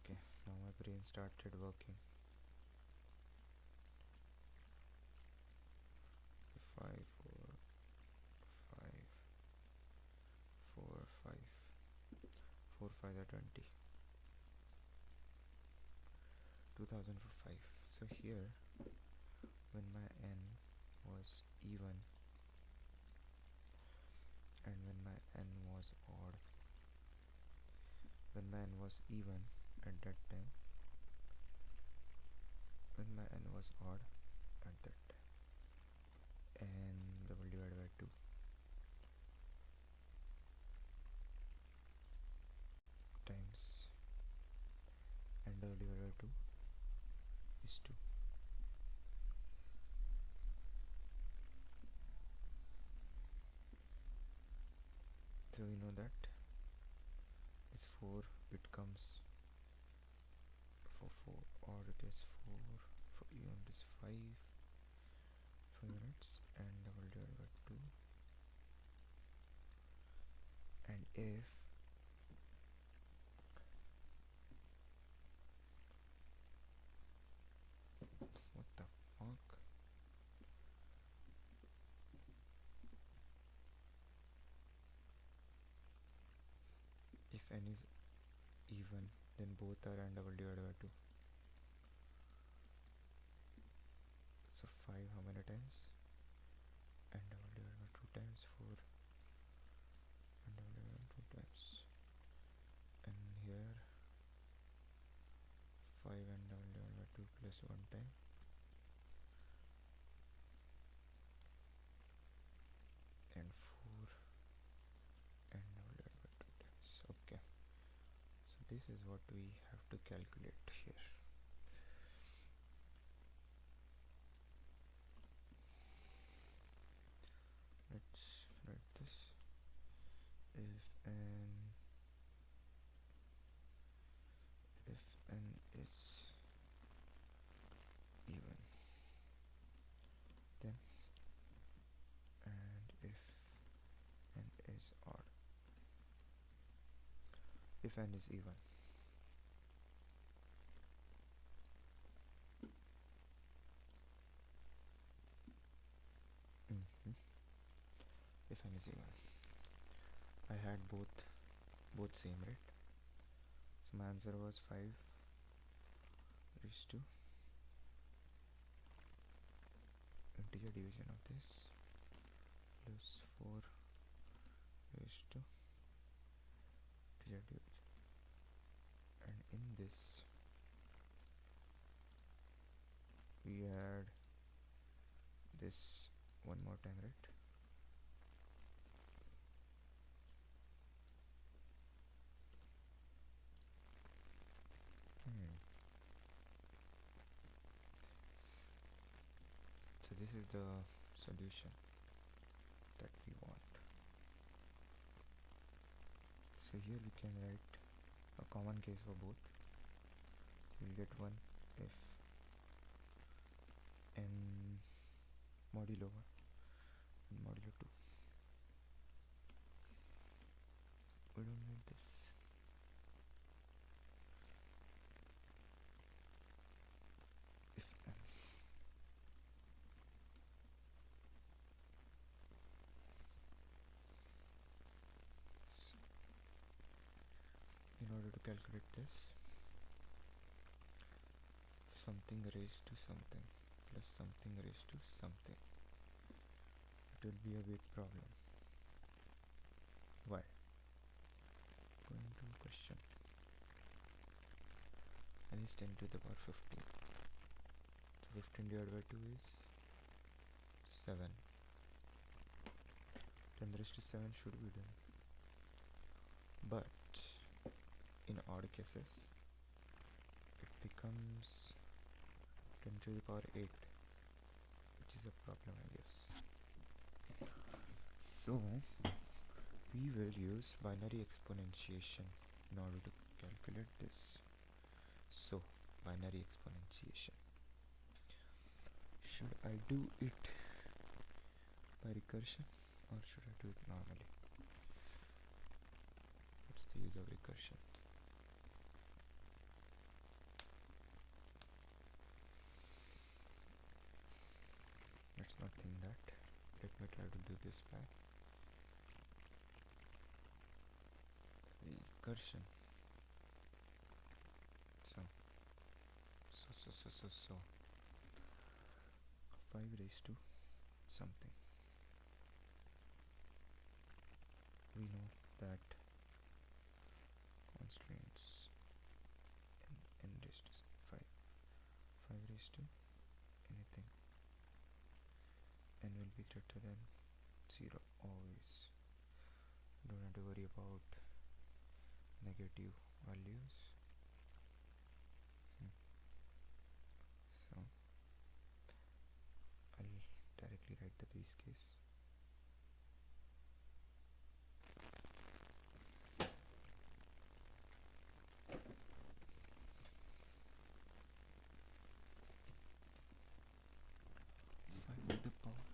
Okay, now my brain started working. 5, 4, 5, 4, 5. 4, 5 are 20. 2000 for 5. So here, when my n was even and when my n was odd, when my n was even at that time, when my n was odd at that time, n double divided by 2 times n double divided by 2 is 2. So we know that this 4, it comes for 4 odd it is 4, for even it is 5 for units, and double divided by 2, and if what the fuck, if n is even, then both are n double divided by 2. So 5 how many times? N double divided by 2 times 4, n double divided by 2 times, and here 5 n double divided by 2 plus 1 time, and 4 n double divided by 2 times. Okay, so this is what we have to calculate here. Let's write this. If n is even, then, and if n is odd. If n is even, if n is even, I had both same, right? So my answer was 5 raised to integer division of this plus 4 raised to z, and in this we add this one more time, right? So this is the solution that we want. So here we can write a common case for both. We'll get one if n modulo 1 and modulo 2. We don't need this. If n. So in order to calculate this, something raised to something plus something raised to something, it will be a big problem. Why? Going to question. N is 10 to the power 15. So 15 divided by 2 is 7. 10 raised to 7 should be done. But in odd cases, it becomes 10 to the power 8, which is a problem, I guess. So we will use binary exponentiation in order to calculate this. So binary exponentiation, should I do it by recursion or should I do it normally? What's the use of recursion? Let's not think that. Let me try to do this by recursion. So 5 raised to something. We know that constraints n raised to 5 raised to anything, n will be greater than 0 always. Don't have to worry about negative values. So I'll directly write the base case. With the power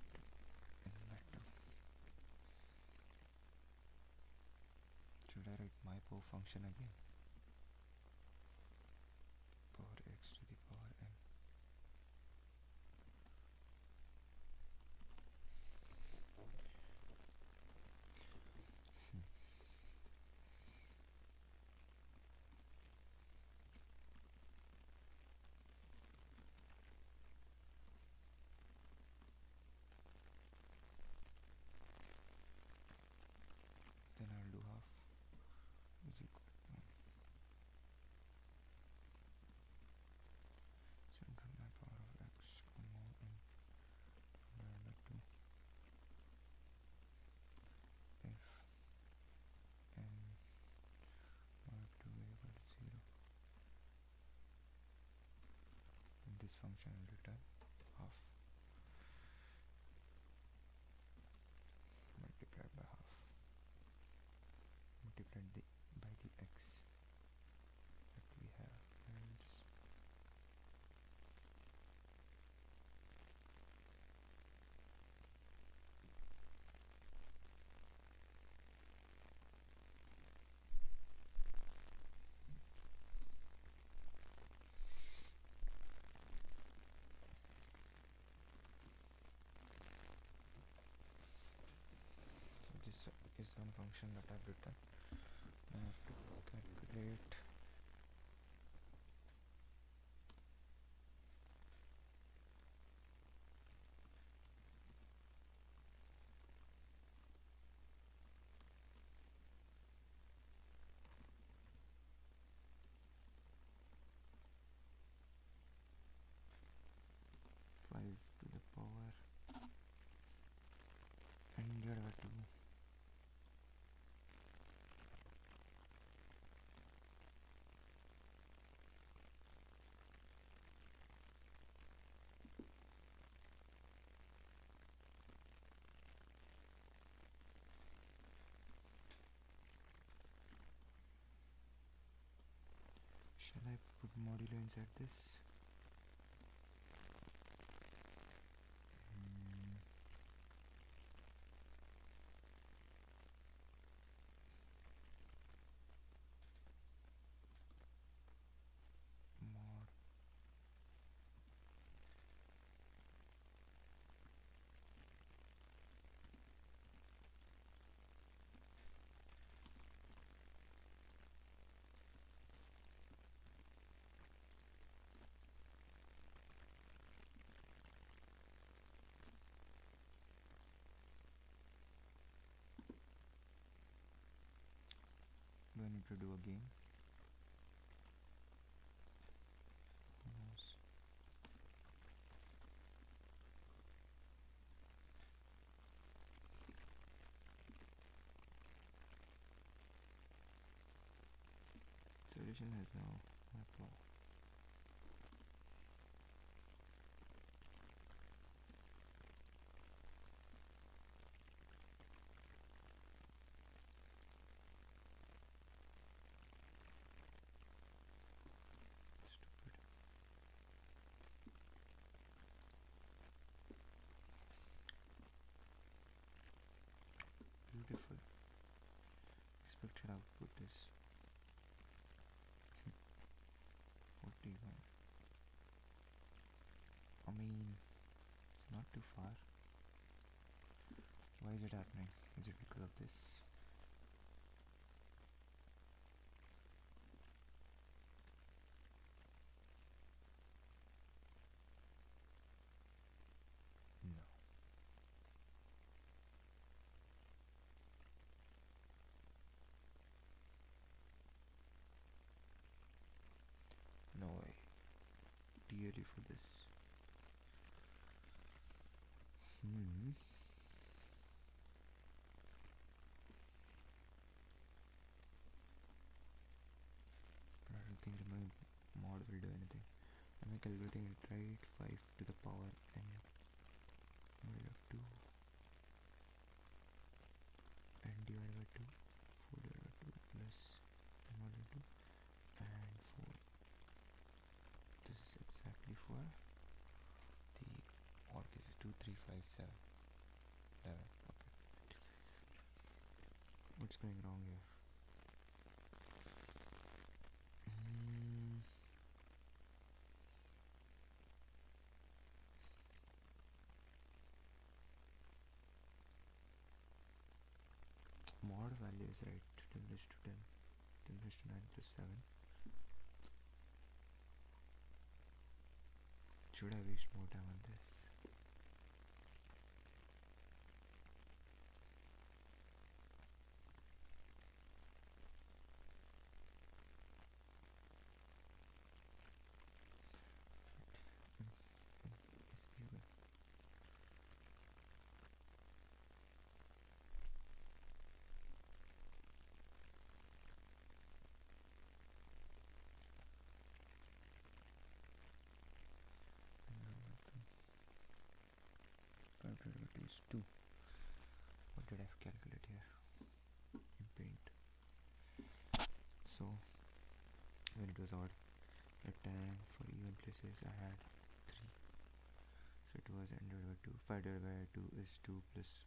in that. Should I write my power function again? Power x to the power n. Then I'll do half is equal to 1. So my power of x comma n divided by 2 if n mod 2 equal to 0, and this function will return half multiplied by half multiplied by the x that we have, else so this is one function that I've written. I have to calculate Shall I put modulo inside this? Mod. Do I need to do again? Who knows? Solution has now apply. Stupid. Beautiful. Expected output is 41. I mean, it's not too far. Why is it happening? Is it because of this? No. No way. TLE for this. I don't think removing mod will do anything. Am I calculating it right? 5 to the power n module of 2 n divided by 2, 4 divided by 2 plus n module 2 and 4. This is exactly for the odd cases 2, 3, 5, 7, 11. Okay. What's going wrong here? Mod value is right. 10 raised to 10, 10 raised to 9 plus 7. Should I waste more time on this? Is given. Is 2. What did I calculate here in paint? So when it was odd at time for even places I had 3, so it was n divided by 2. 5 divided by 2 is 2 plus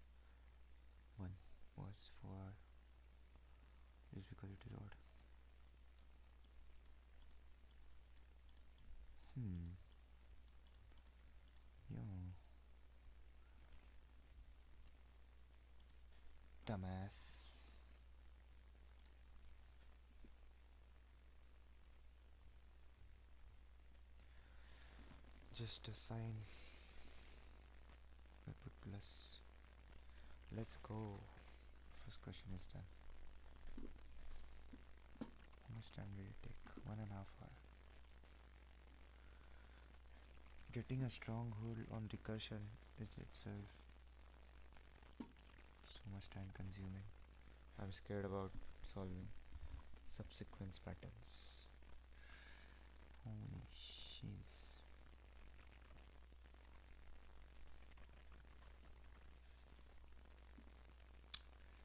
1 was for just because it is odd. Yo, dumbass. Just a sign. I put plus. Let's go. First question is done. How much time did it take? 1.5 hours. Getting a stronghold on recursion is itself so much time consuming. I'm scared about solving subsequence patterns. Holy shiz.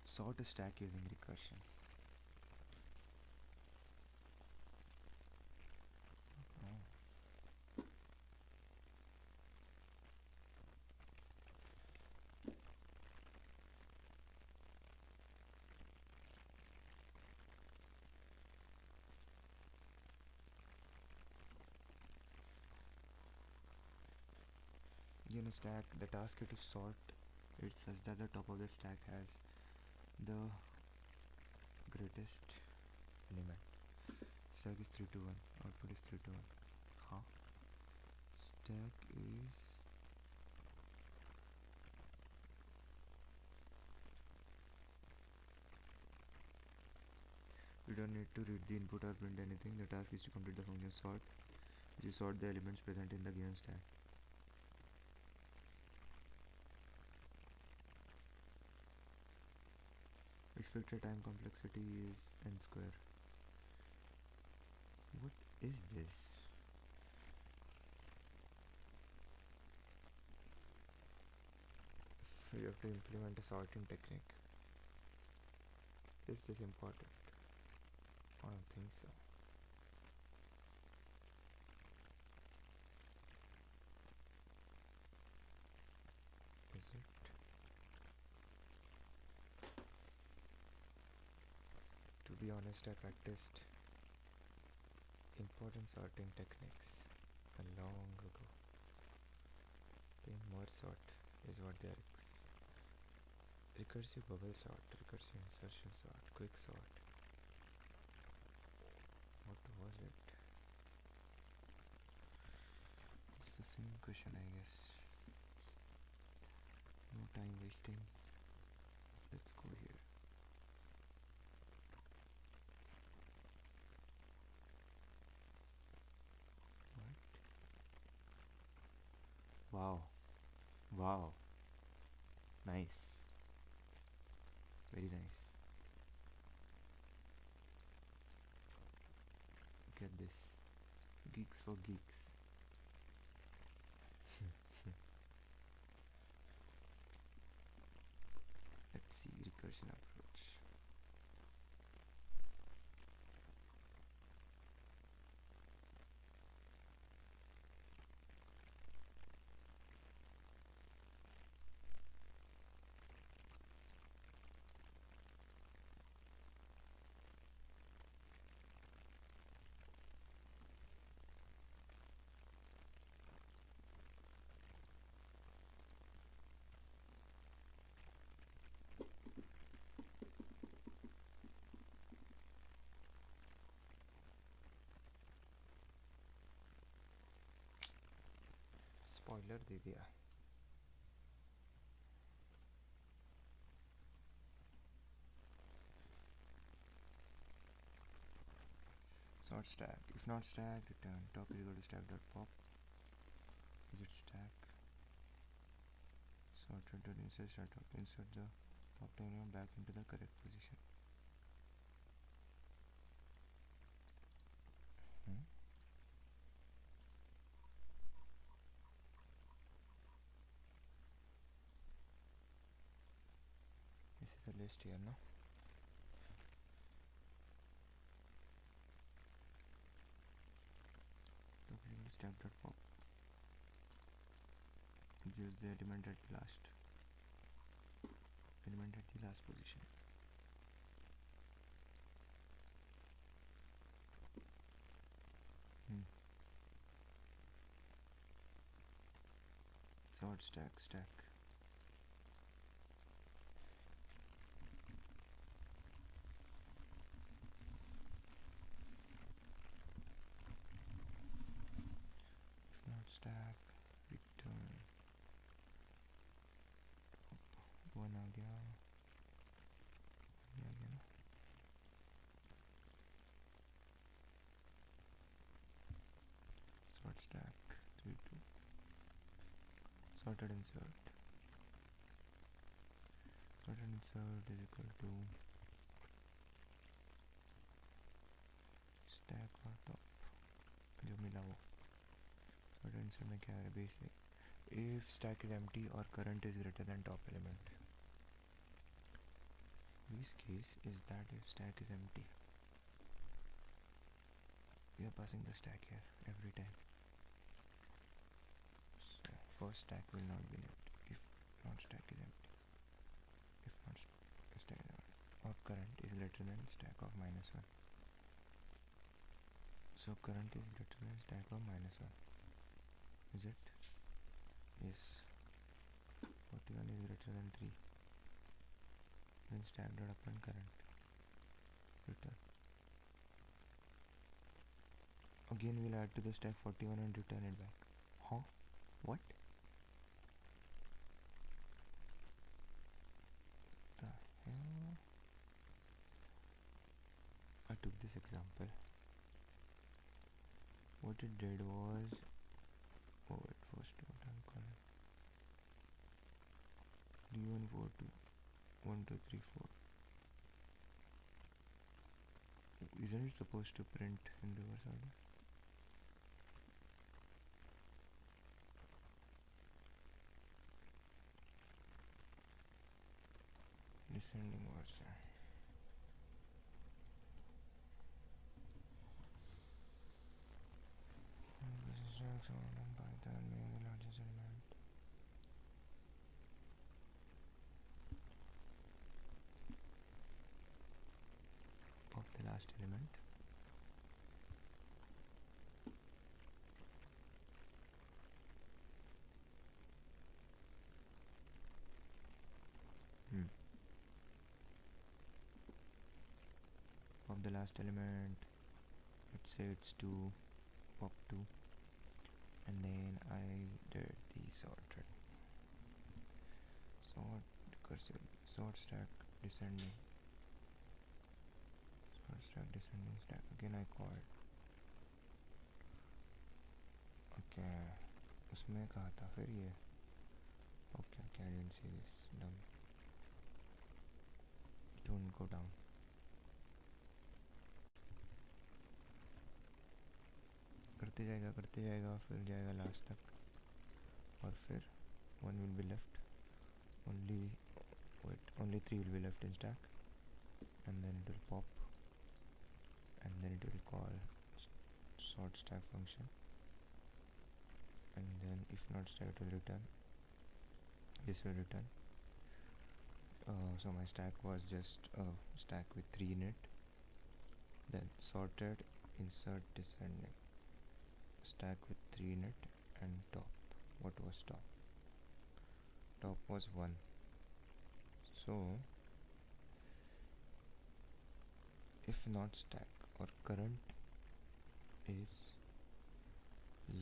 Sort a stack using recursion. stack, the task is to sort it such that the top of the stack has the greatest element. Stack is 3 to 1, output is 3 to 1. Huh? Stack is you don't need to read the input or print anything. The task is to complete the function sort, which is sort the elements present in the given stack. Expected time complexity is n square. What is this? You have to implement a sorting technique. Is this important? I don't think so. Is it? To be honest, I practiced important sorting techniques a long ago. I think merge sort is what they are. Recursive bubble sort, recursive insertion sort, quick sort. What was it? It's the same question, I guess. No time wasting. Let's go here. What? Wow. Wow. Nice. Very nice. Look at this. Geeks for geeks. Let's see recursion approach. Spoiler दे दिया. Sort stack. If not stack, return top is equal to stack.pop. Is it stack? Sorted dot insert start top. Insert the pop element back into the correct position. This is a list here, no? Top is equal to stack.pop. It gives the element at the last position. Sort stack. If not stack, return top 1 आ गया, ये आ गया ना. Sort stack 3 2. Sorted insert is equal to stack और top जो मिला वो. Sorted insert में क्या है basic. If stack is empty or current is greater than top element. This case is that if stack is empty, we are passing the stack here every time. So first stack will not be empty if not stack is empty. If not stack or current is greater than stack of -1. So current is greater than stack of -1. Is it? Yes. 41 is greater than 3, then stack dot append current, return. Again we'll add to the stack 41 and return it back. Huh? What? The hell? I took this example. What it did was, oh wait, first what I'm calling D142 1 2 3 4. Isn't it supposed to print in reverse order? Descending version. Python being the largest element. Of the last element. Of the last element, let's say it's 2, pop 2, and then I did the sorted sort recursive sort stack descending stack. Again I called, okay, उसमें कहा था फिर ये, okay, I didn't see this, dumb, don't go down. करते जाएगा फिर जाएगा last तक, और फिर 1 will be left, only 3 will be left in stack, and then it will pop, and then it will call sort stack function, and then if not stack it will return, this will return. So my stack was just a stack with 3 in it, then sorted, insert descending, stack with 3 in it, and top. What was top? Top was 1. So if not stack or current is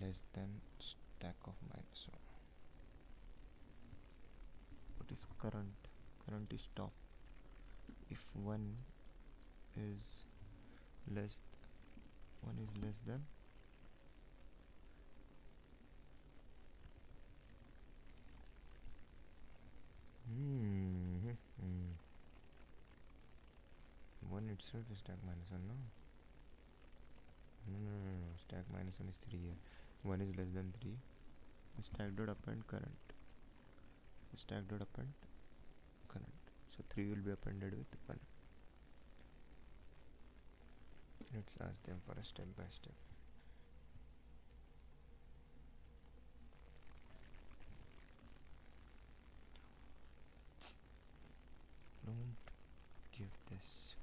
less than stack of -1. What is current? Current is top. If 1 is less than one itself is stack -1, no? No. Stack -1 is 3 here. 1 is less than 3. Stack dot append current. Stack dot append current. So 3 will be appended with 1. Let's ask them for a step by step. Don't give this.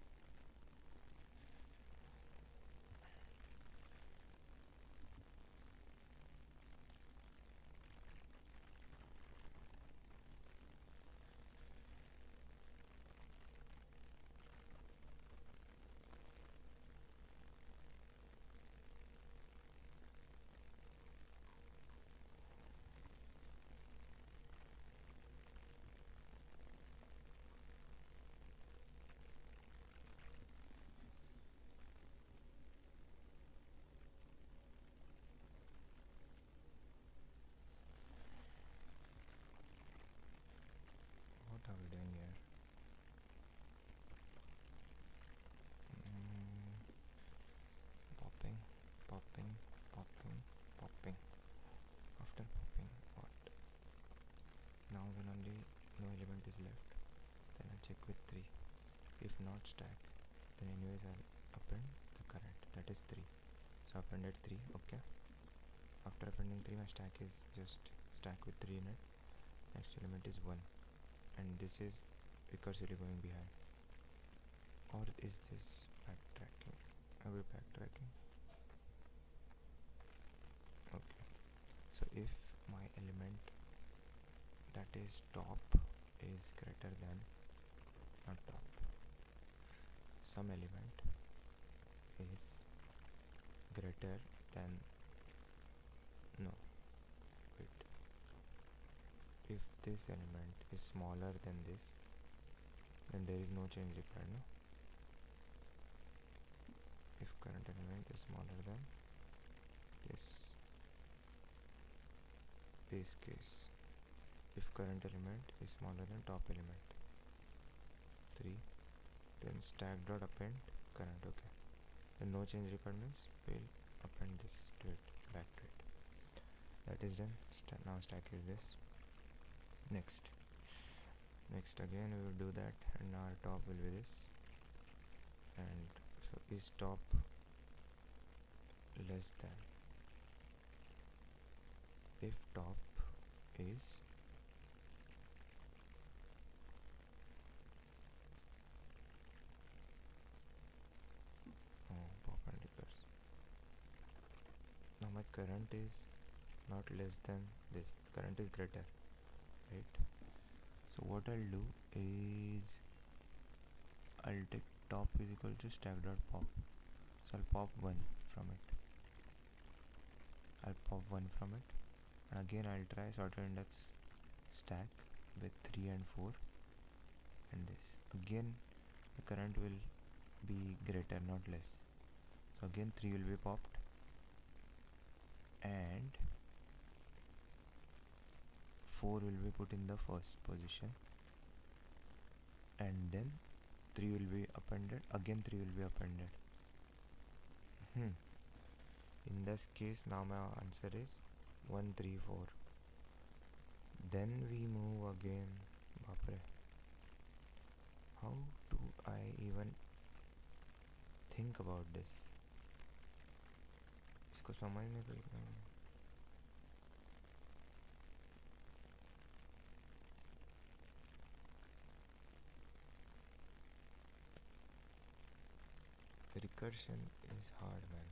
What are we doing here? Popping. After popping, what? Now when only no element is left, then I check with 3. If not stack, then anyways I'll append the current, that is 3. So appended 3, okay. After appending 3, my stack is just stack with 3 in it. Next element is 1, and this is recursively going behind. Or is this backtracking? Are we backtracking? Okay. So if my element that is top is greater than, not top, some element is greater than, no, wait, if this element is smaller than this, then there is no change required, no? If current element is smaller than this base case, if current element is smaller than top element, 3, then stack dot append current. Okay, then no change requirements, we'll append this to it, back to it. That is done. Now stack is this. Next again we will do that, and our top will be this. And so is top less than, if top is perpendiculars. Now my current is not less than this, current is greater, right? So what I'll do is I'll take top is equal to stack dot pop. So I'll pop 1 from it. And again I'll try sorted index stack with 3 and 4, and this. Again the current will be greater, not less. So again 3 will be popped, and 4 will be put in the first position, and then 3 will be appended, again 3 will be appended. In this case now my answer is 1, 3, 4. Then we move again. Bapre, how do I even think about this? इसको समझने को recursion is hard, man.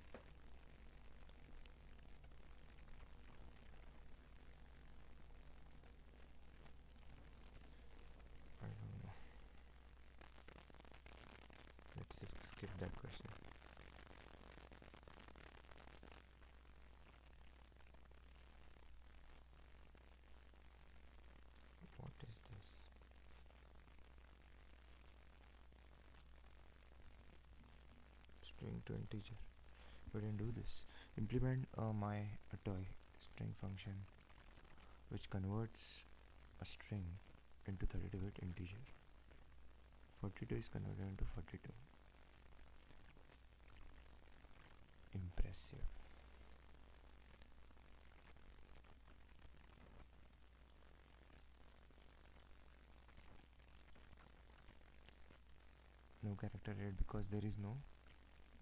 I don't know. Let's skip that question. What is this? String to integer. We didn't do this. Implement my toy string function which converts a string into 32-bit integer. 42 is converted into 42. Impressive. No character read because there is no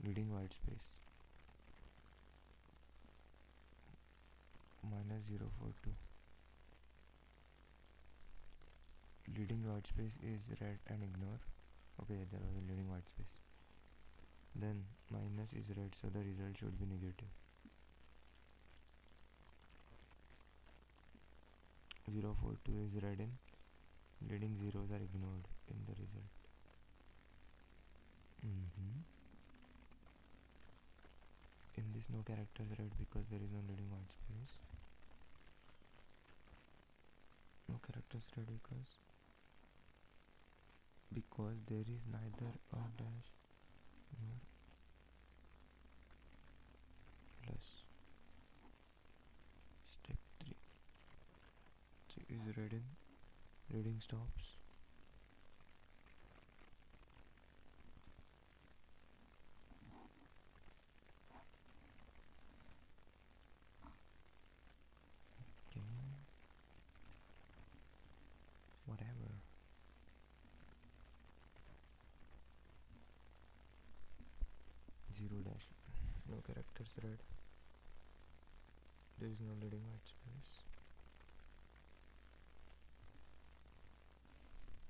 leading white space. -042. Leading white space is read and ignore. Okay, there was a leading white space. Then minus is read, so the result should be negative. 042 is read in, leading zeros are ignored in the result. In this no characters read because there is no leading white space. No characters read because there is neither a dash nor plus. Step 3. So is read in, reading stops. Whatever. Zero dash, no characters read. There is no leading white space.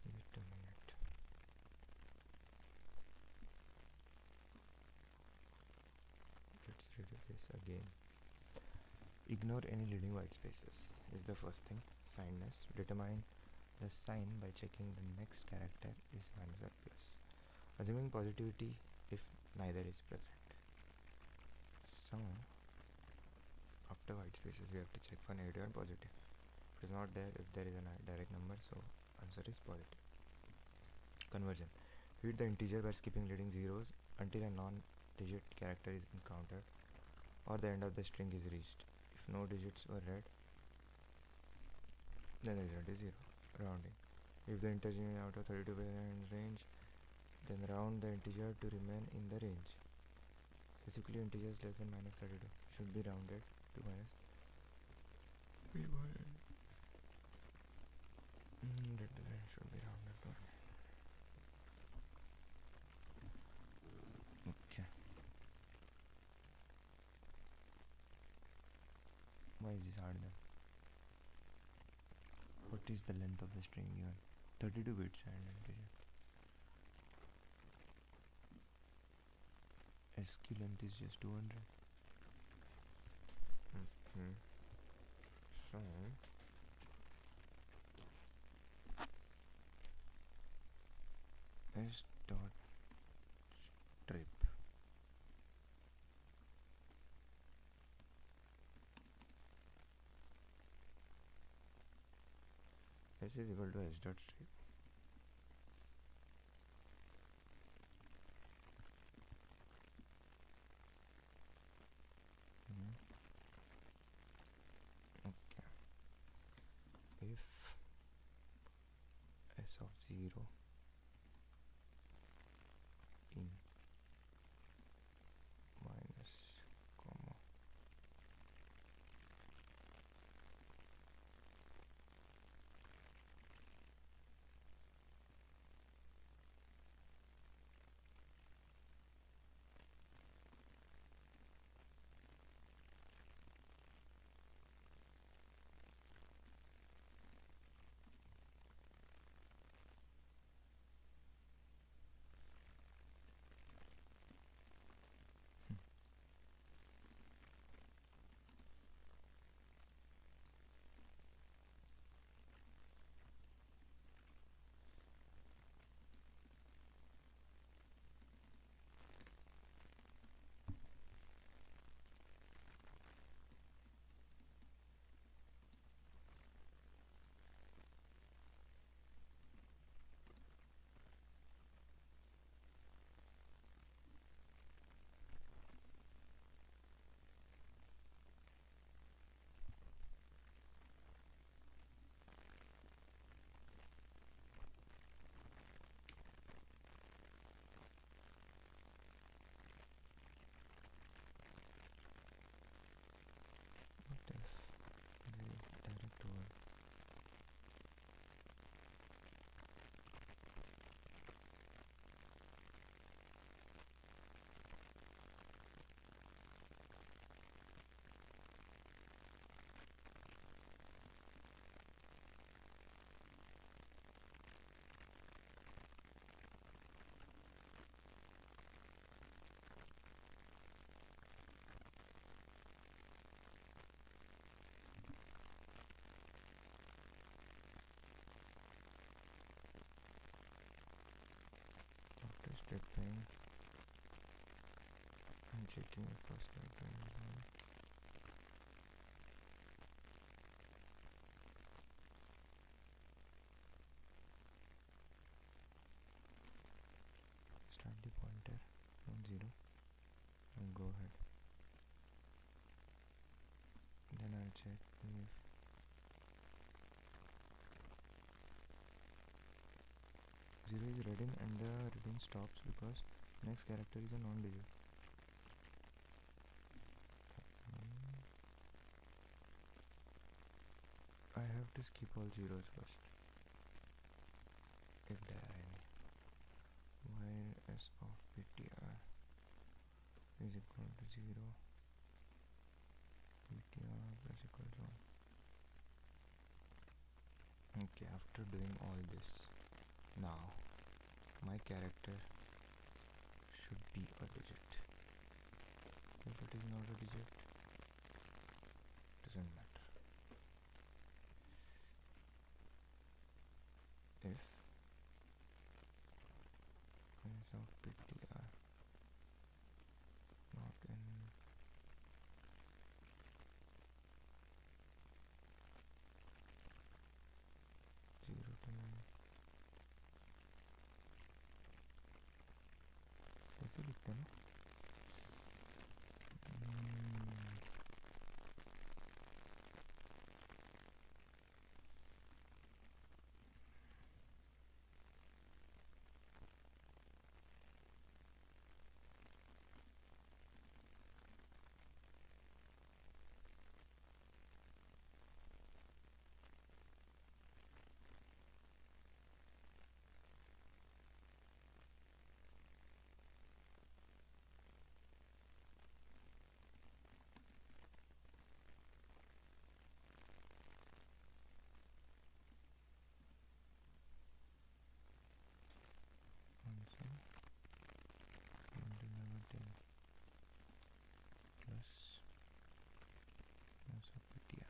Wait a minute. Let's read this again. Ignore any leading white spaces is the first thing. Signedness. Determine the sign by checking the next character is minus or plus. Assuming positivity if neither is present. So after white spaces we have to check for negative and positive. If it is not there, if there is a direct number, so answer is positive. Conversion. Read the integer by skipping leading zeros until a non-digit character is encountered or the end of the string is reached. If no digits were read, then the result is 0. Rounding. If the integer is out of 32 range, then round the integer to remain in the range. Specifically, integers less than minus 32 should be rounded to minus 31. Should be rounded to. Okay. Why is this hard then? What is the length of the string given? 32 bits and integer. ASCII length is just 200. So s dot strip s is equal to s dot strip. Okay. If s of 0 in minus comma direct word. After stripping and checking the first character start the pointer from 0 and go ahead. Then I'll check if zero is reading and the reading stops because next character is a non-digit. I have to skip all zeros first if there are any. While s of ptr is equal to 0, ptr plus equal to 1. Okay, after doing all this, now my character should be a digit. If it is not a digit, it doesn't matter. If s of ptr not in 0 to 9 कैसे लिखते हैं ना answer 10 plus s of ptr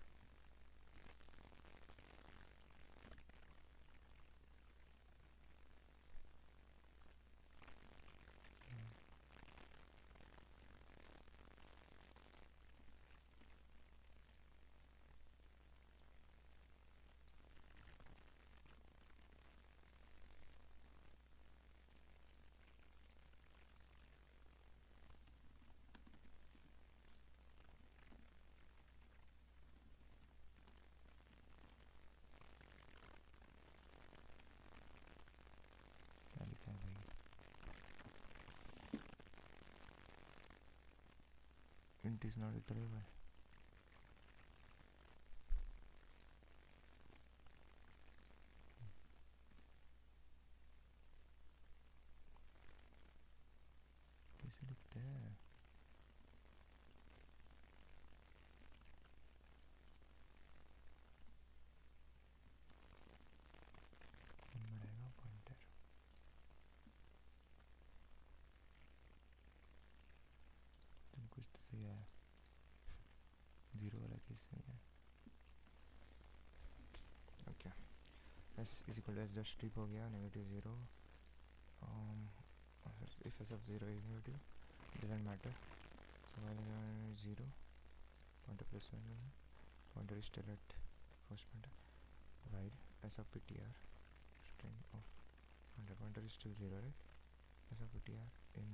क्या लिखा है भाई int is not iterable कैसे लिखते हैं नंबर आएगा पॉइंटर तुम कुछ तो सही आया 0 वाला केस सही है okay s is equal to s dot strip हो गया negative 0 if s of 0 is negative doesn't matter so while 0 pointer plus 1 pointer is still at first pointer while s of ptr string of pointer is still 0 right s of ptr in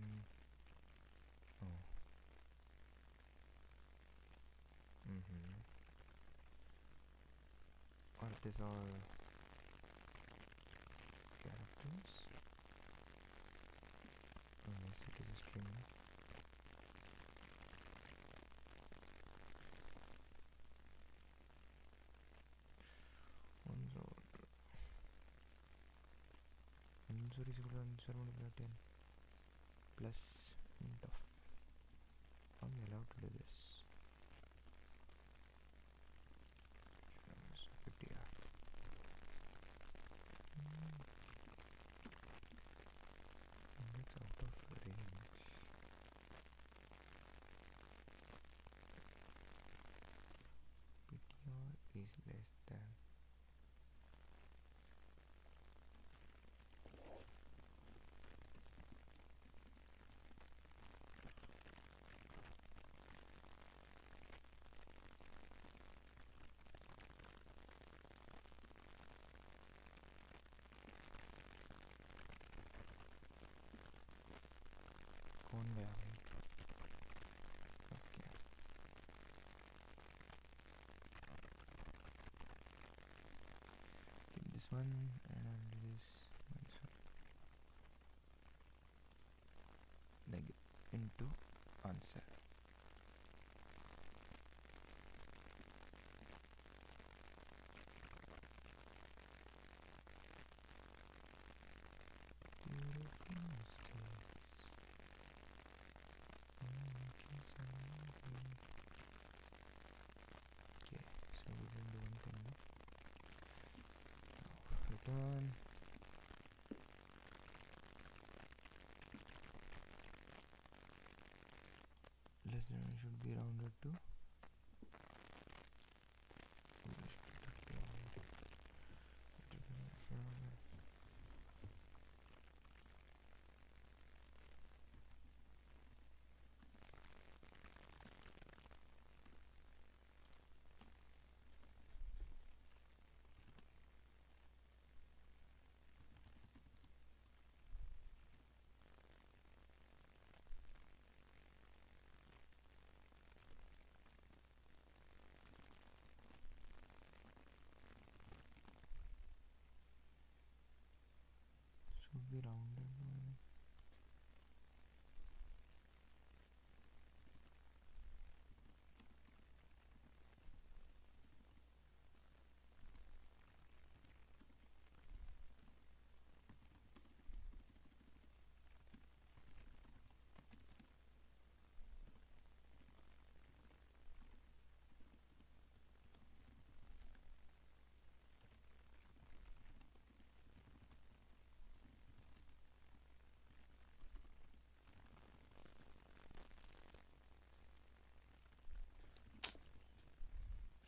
are these all characters yes it is a string answer is equal to answer multiplied 10 plus int of are we allowed to do this ptr it's out of range ptr is less than कौन गया भाई okay this one and this like into answer beautiful mistakes making some okay so we didn't do one thing no? Return less than should be rounded to should be rounded.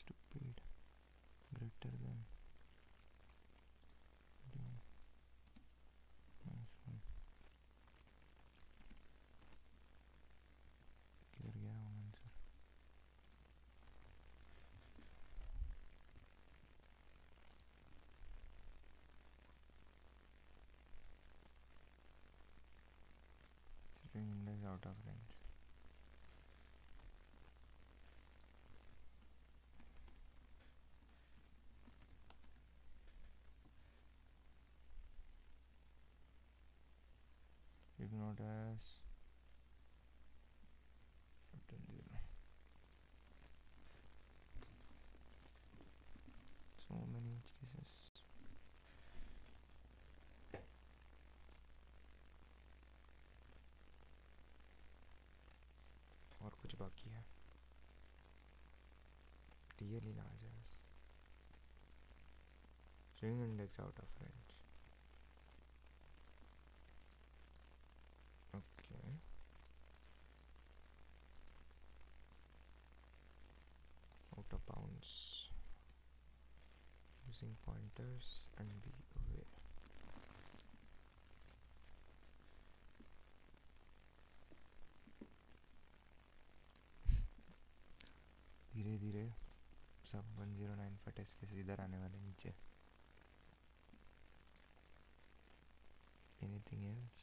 Stupid. Greater than. Nice one. किधर गया वो answer? String index out of range. If not as return 0. So many edge cases. और कुछ बाकी है? TLE ना आ जाए बस. String index out of range. Okay. Out of bounds. Using pointers and be aware. धीरे धीरे सब 109 टेस्ट केसेस इधर आने वाले नीचे. Anything else?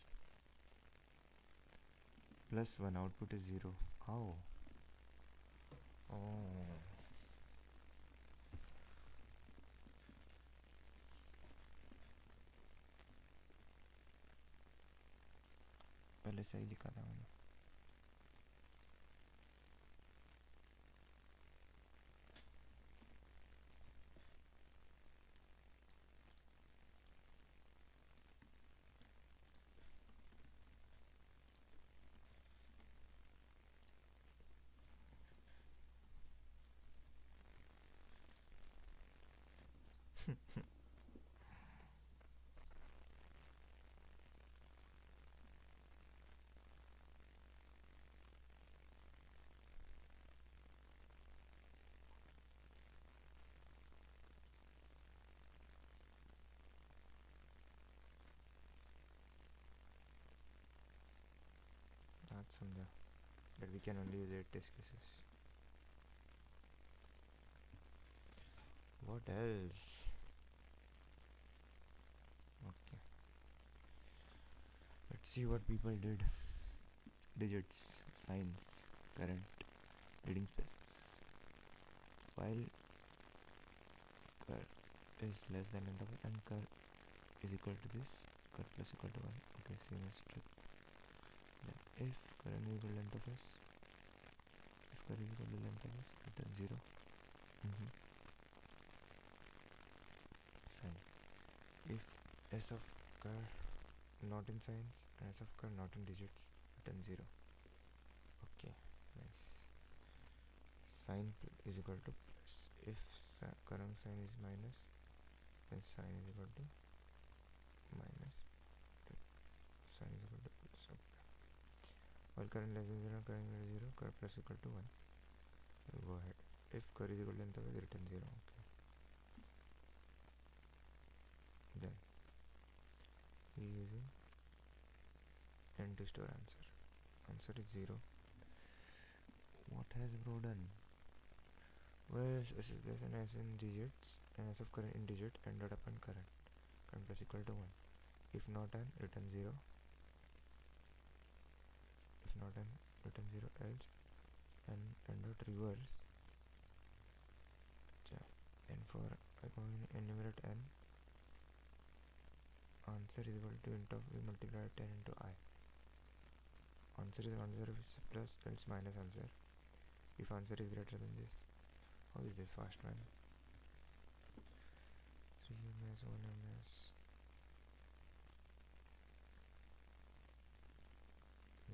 +1 output is 0. How? Oh. पहले सही लिखा था मैंने. आज समझा. That we can only use 8 test cases. What else? Okay. Let's see what people did. Digits, signs, current, leading spaces. While cur is less than length of it and cur is equal to this, cur plus equal to 1. Okay, same as strip. Then if current is equal to length of s, if cur is equal to length of s, return 0. Sign. If s of cur not in signs and s of cur not in digits, return 0. Okay, nice. Sign is equal to plus. If current sign is minus, then sign is equal to minus. Sign is equal to plus. Okay. While current less than 0, current equal to 0, cur plus equal to 1. So go ahead. If cur is equal to length of it, return 0. Okay. Then he is using n to store answer. Answer is 0. What has bro done? Well, s is less than s in digits and s of current in digit and dot upon current. Current plus equal to 1. If not n, return 0. If not n, return 0. Else n dot reverse. And for enumerate n, answer is equal to int of we multiply 10 into I. Answer is answer is plus else minus answer. If answer is greater than this, how is this fast, man? 3 ms 1 ms.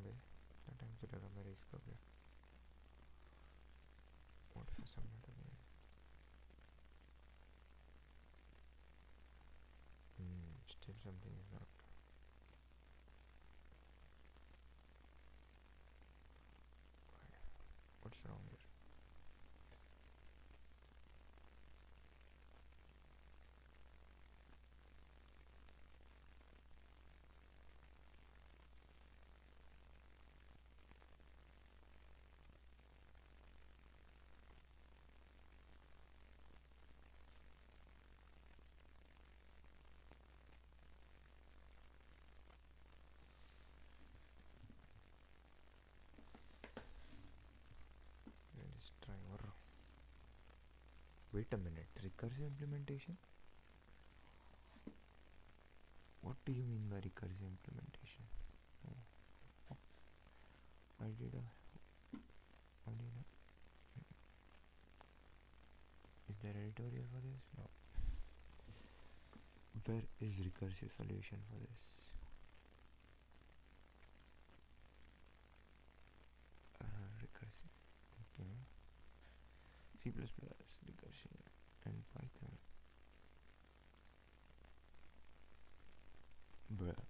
इतना time तो लगा मेरे इसको क्या? What if I submit again? Still something is not. What's wrong here? Let's try or wait a minute. Recursive implementation? What do you mean by recursive implementation? Why did I? Is there editorial for this? No. Where is recursive solution for this? Recursive. Okay. C++, recursion, and Python. Bruh.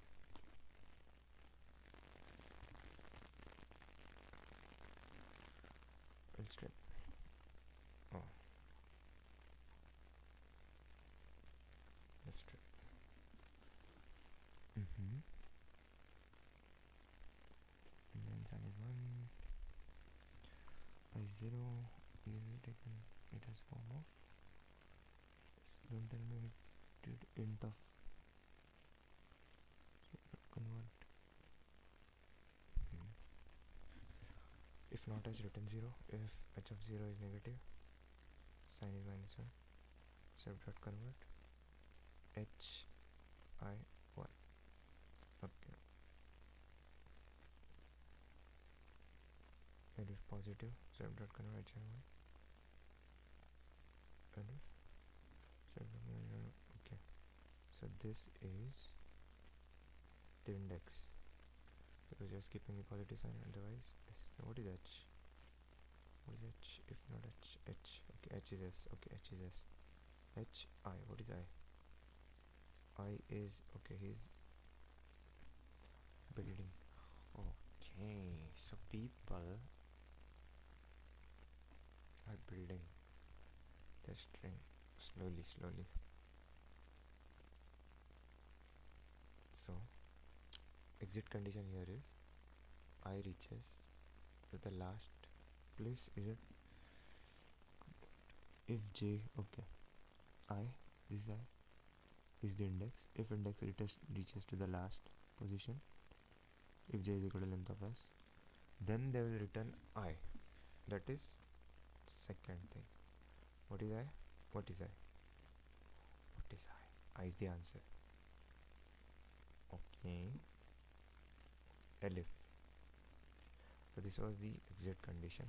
Let's try. Oh. Let's try. And then sun is 1. I 0 usually taken it as form of. Don't tell me it did int of. Convert. If not as written 0, if h of 0 is negative, sign is minus 1. Self.convert h I 1. Okay. And if positive, self.convert h I 1. And if self.convert, okay. So this is the index. Because you're skipping the positive sign, otherwise. What is h? What is h? If not h, h. Okay, h is s. Okay, h is s. H I. What is I? I is okay. He's building. Okay, so people are building their string slowly. So exit condition here is I reaches to the last place. Is it if j? Okay, I, this I is the index. If index reaches to the last position, if j is equal to length of s, then they will return I. That is second thing. What is I? What is I? What is I? I is the answer. Okay. Elif. So this was the exit condition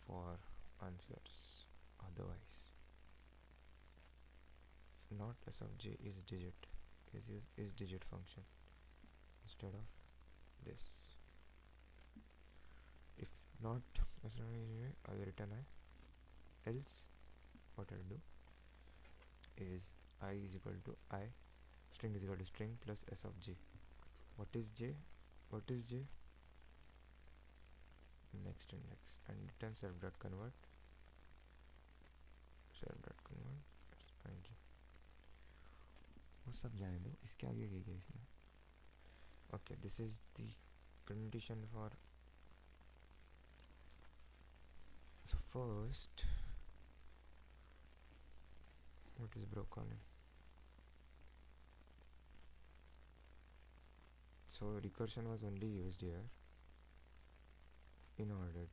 for answers. Otherwise, if not s of j is digit, is digit function instead of this. If not s of j, I will return I. Else, what I'll do is I is equal to I, string is equal to string plus s of j. What is j? What is j? Next index, and return self.convert ij. वो सब जाने दो, इसके आगे क्या किया इसने? Okay, this is the condition for. So first, what is bro calling? So recursion was only used here in order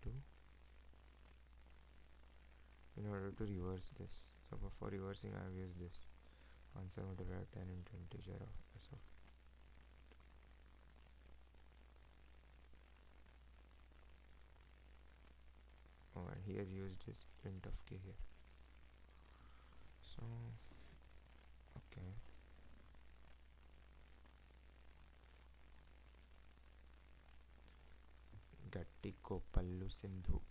to reverse this. So for reversing I have used this. Answer multiplied 10 into integer of s of. Oh, and he has used his int of k here. So, okay. Gatti Kopallu Sindhu.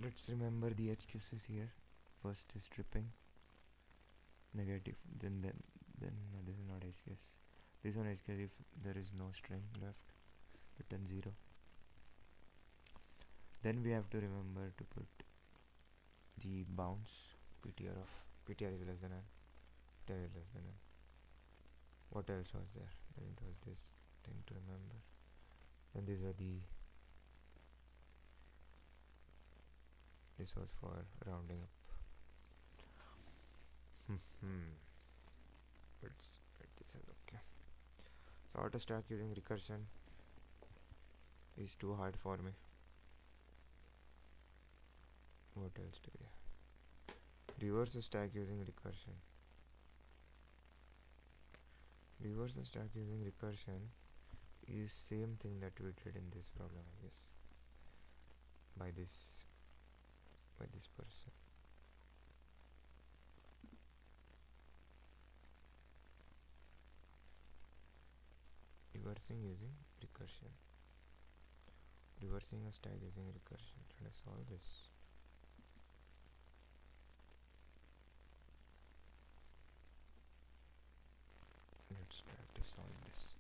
Let's remember the edge cases here. First is stripping, negative, then no, this is not edge case. This one edge case if there is no string left, return 0. Then we have to remember to put the bounds ptr of ptr is less than n, ptr is less than n. What else was there? Then it was this thing to remember. Then these were the, this was for rounding up. Let's write this as okay. So auto stack using recursion is too hard for me. What else do we have? Reverse the stack using recursion. Reverse the stack using recursion is same thing that we did in this problem, I guess. By this person. Reversing using recursion. Reversing a stack using recursion. Should I solve this? Let's try to solve this.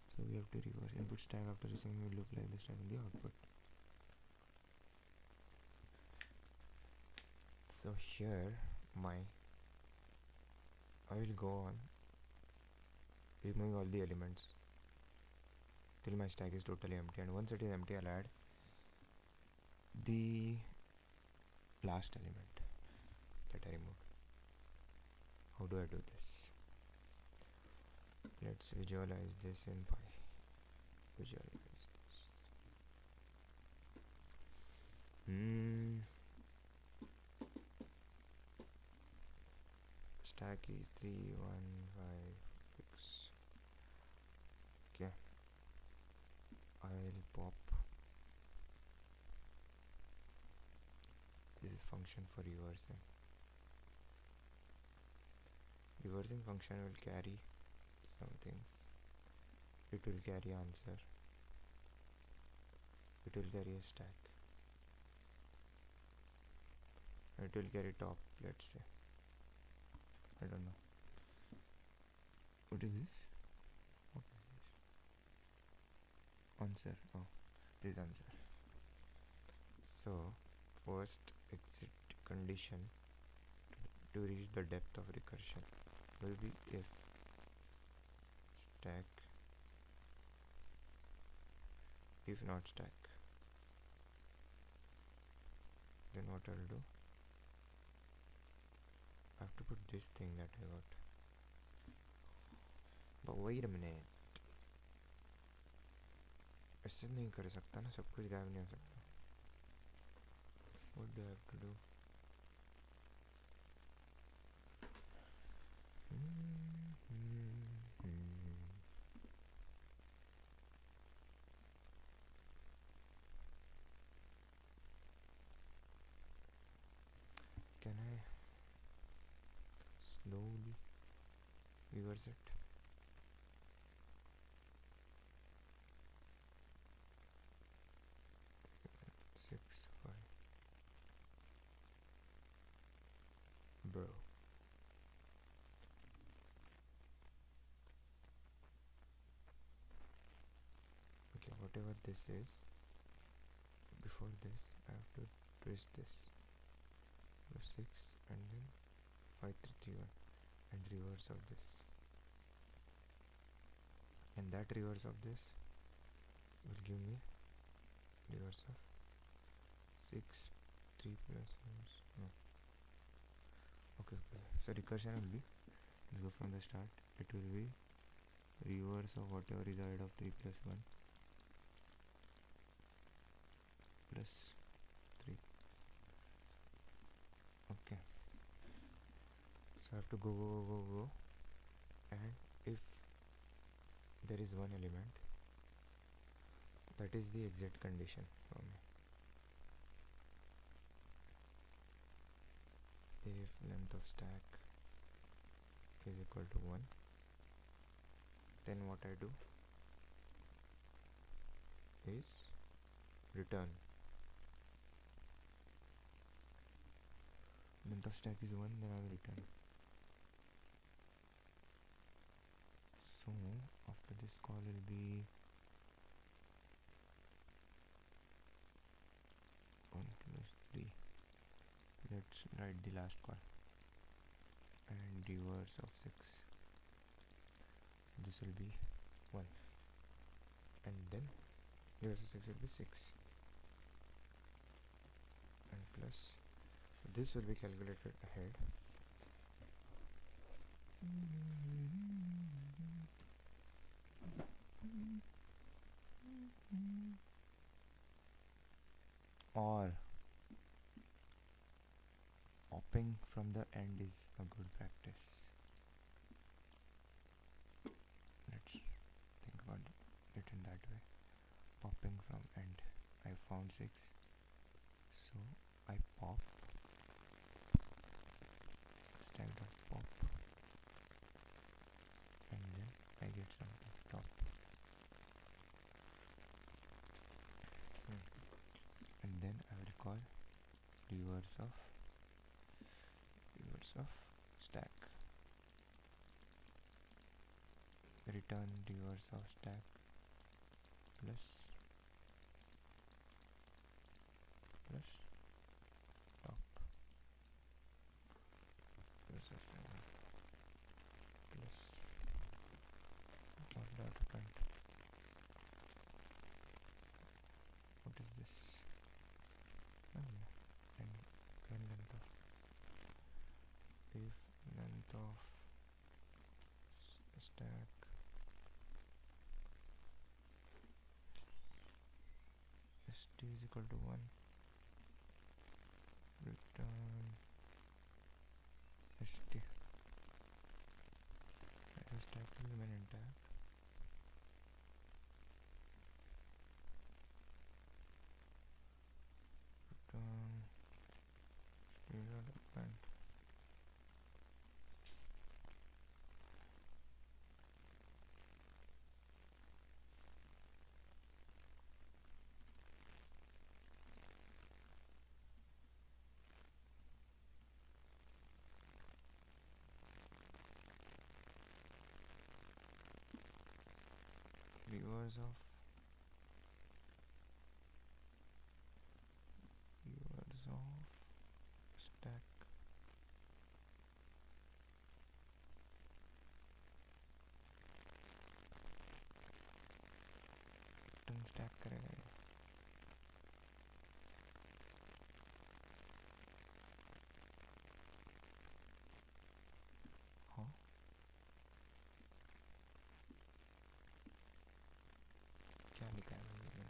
So we have to reverse input stack after receiving will look like the stack in the output. So here I will go on removing all the elements till my stack is totally empty, and once it is empty I'll add the last element that I removed. How do I do this? Let's visualize this in Py. Visualize this. Stack is 3156. Okay, I'll pop this is function for reversing. Reversing function will carry some things. It will carry answer, it will carry a stack, it will carry top, let's say. I don't know. What is this? What is this? Answer. Oh, this answer. So first exit condition to reach the depth of recursion will be if stack, if not stack, then what I'll do, I have to put this thing that I got. But wait a minute, ऐसे नहीं कर सकता ना, सब कुछ गायब नहीं हो सकता. What do I have to do? Can I slowly reverse it? Six, five. Bro. Okay, whatever this is, before this I have to twist this. So 6 and then 5, 3, 3, 1 and reverse of this. And that reverse of this will give me reverse of 6, 3 plus 1. No. Okay. So recursion will be, let's go from the start, it will be reverse of whatever is ahead of 3 plus 1 plus So I have to go, and if there is one element, that is the exit condition for me. If length of stack is equal to 1, then what I do is return. Length of stack is 1, then I will return. So after this call will be 1 plus 3. Let's write the last call, and reverse of 6. So this will be 1, and then reverse of 6 will be 6, and plus this will be calculated ahead. Or popping from the end is a good practice. Let's think about it in that way. Popping from end. I found 6, so I pop stack dot pop, and then I get something top. And then I will call reverse of stack, return reverse of stack plus top, reverse of stack plus of dot append. What is this? Oh yeah, and length of, if length of stack st is equal to 1, return st. Stack will remain intact. Return st dot append. Reverse of stack return stack करेगा ये. हाँ, क्या लिखा है मैंने?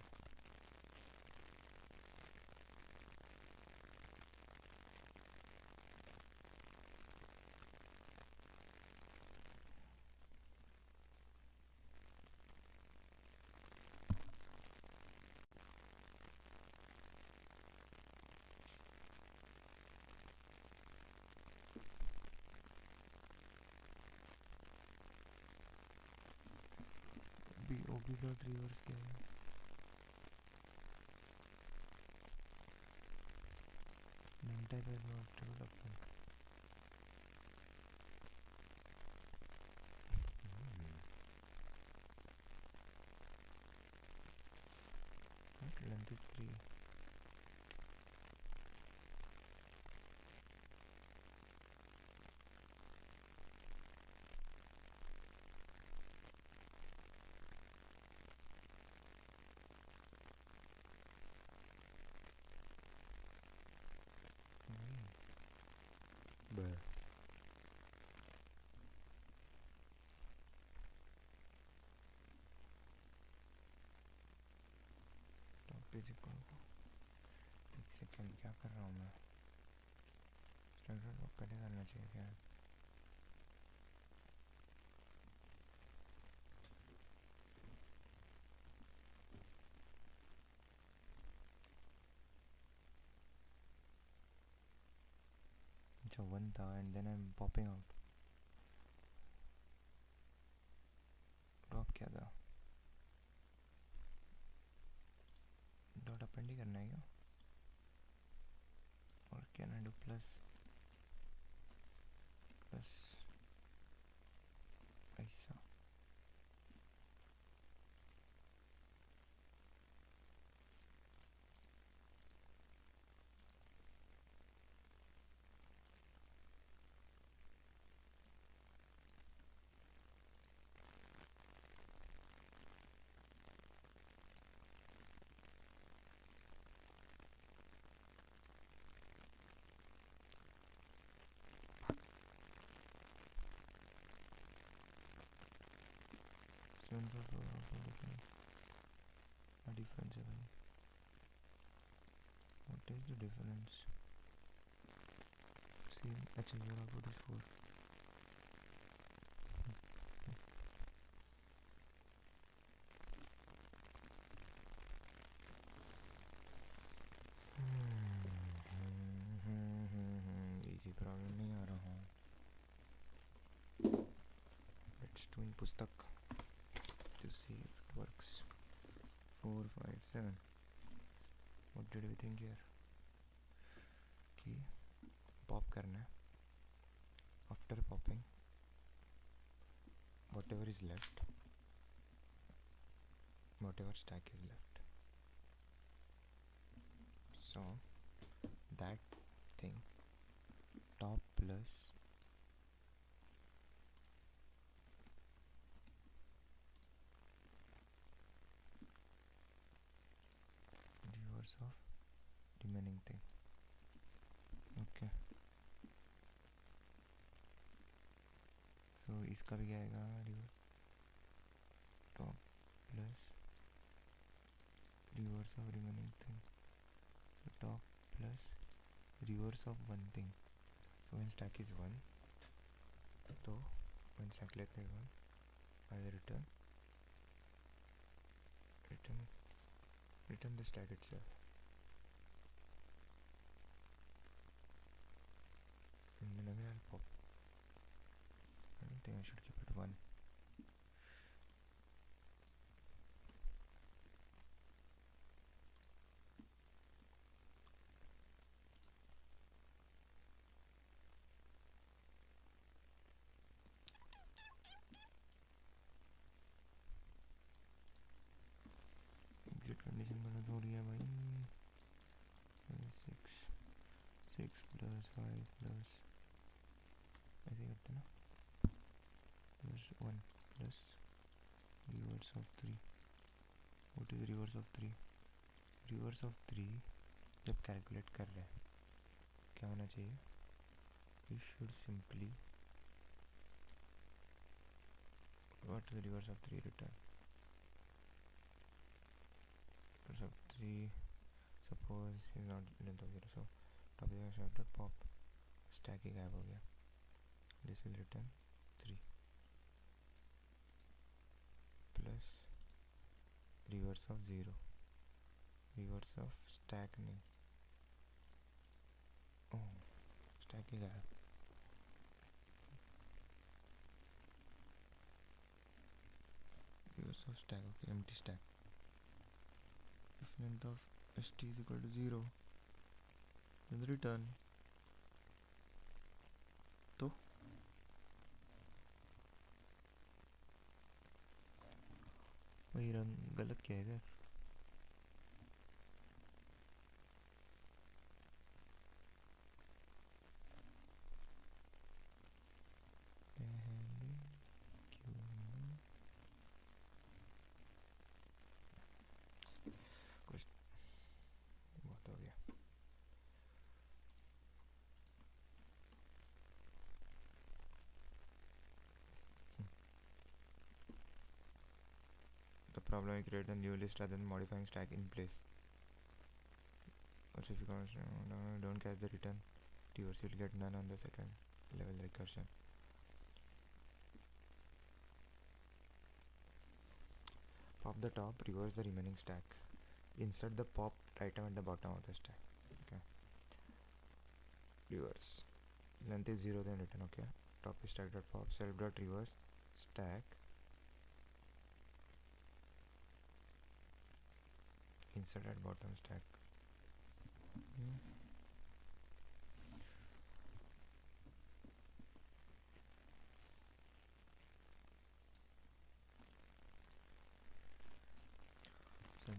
ob dot reverse क्या है? Name type is not development. Length is 3. But top is equal to, एक सेकेंड क्या कर रहा हूँ मैं? स्टैंडर्ड को पहले करना चाहिए क्या? अच्छा 1 था and then I'm popping out. Drop क्या था? Dot append ही करना है क्या? Or can I do plus ऐसा? क्या डिफरेंस है भाई? What is the difference? See, अच्छा your output is 4. Easy problem नहीं आ रहा हूँ. Let's do in पुस्तक to see if it works. 4, 5, 7. What did we think here? कि pop करना है. After popping, whatever is left, whatever stack is left, so that thing top plus reverse of remaining thing. Okay, so इसका भी क्या आएगा? top plus reverse of remaining thing. So top plus reverse of one thing. So when stack is 1, so when stack length is 1, I will return the stack itself. And then again I'll pop. I don't think I should keep it 1. Exit condition गलत हो रही है भाई. 6 plus 5 plus ऐसे करते ना, plus 1 plus reverse of 3. What is reverse of 3? Reverse of 3 जब calculate कर रहे हैं क्या होना चाहिए? We should simply, what is the reverse of 3 return? Reverse of 3, suppose is not length of 0, so top is pop, stack ही गायब हो गया. This will return 3 plus reverse of 0, reverse of stack नहीं, oh stack ही गायब. Reverse of stack, okay, empty stack. If length of st is equal to 0, then return. तो वही run गलत क्या है इधर? कुछ बहुत हो गया. The problem is create a new list rather than modifying stack in place. Also, if you don't catch the return, reverse will get none on the second level recursion. Pop the top, reverse the remaining stack. Insert the pop item at the bottom of the stack. Okay. Reverse. length is 0, then return. Okay, top is stack dot pop self dot reverse stack insert at bottom stack. So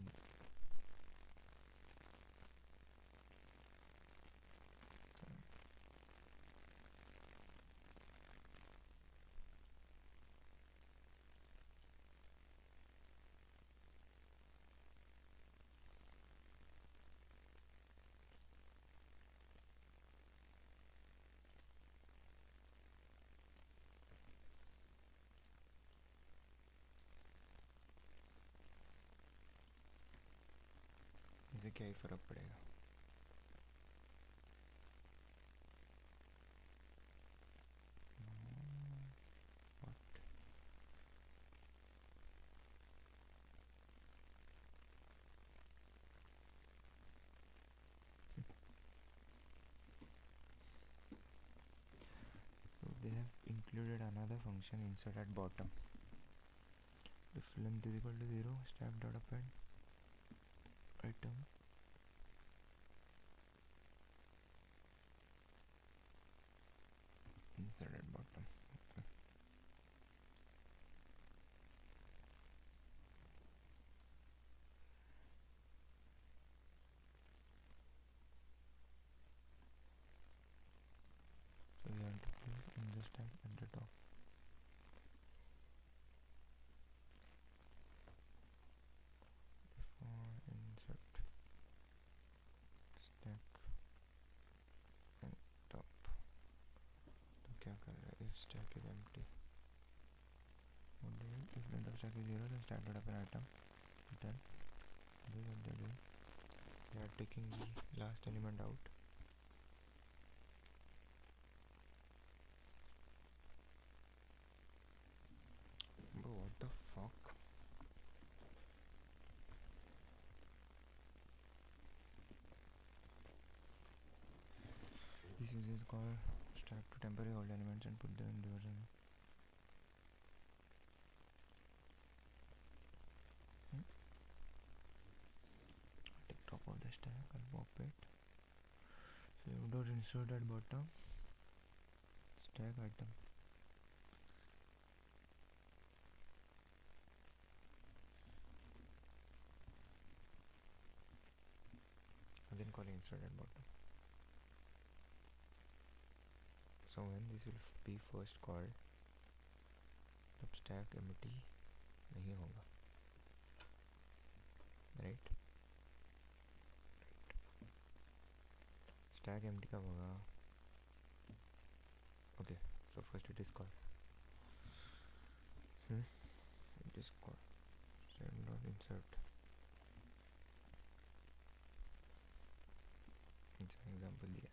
इसे क्या ही फर्क पड़ेगा. So they have included another function insert at bottom. If length is equal to 0, stack dot append item insert at bottom. So we have to place in the stack at the top. Insert stack and top. तो क्या कर रहा है? If stack is empty, what do we? If length of stack is 0, then stack dot append item return. This is what they're doing. They are taking the last element out. Bro, what the fuck? This is called stack to temporary hold elements and put them in reversion. Take top of the stack, I'll pop it. So you dot insert at bottom stack item. And then call insert at bottom. So when this will be first called, तब stack empty नहीं होगा, right? Stack empty कब होगा? Okay, so first it is called. It is called send dot insert. It's an example दिया.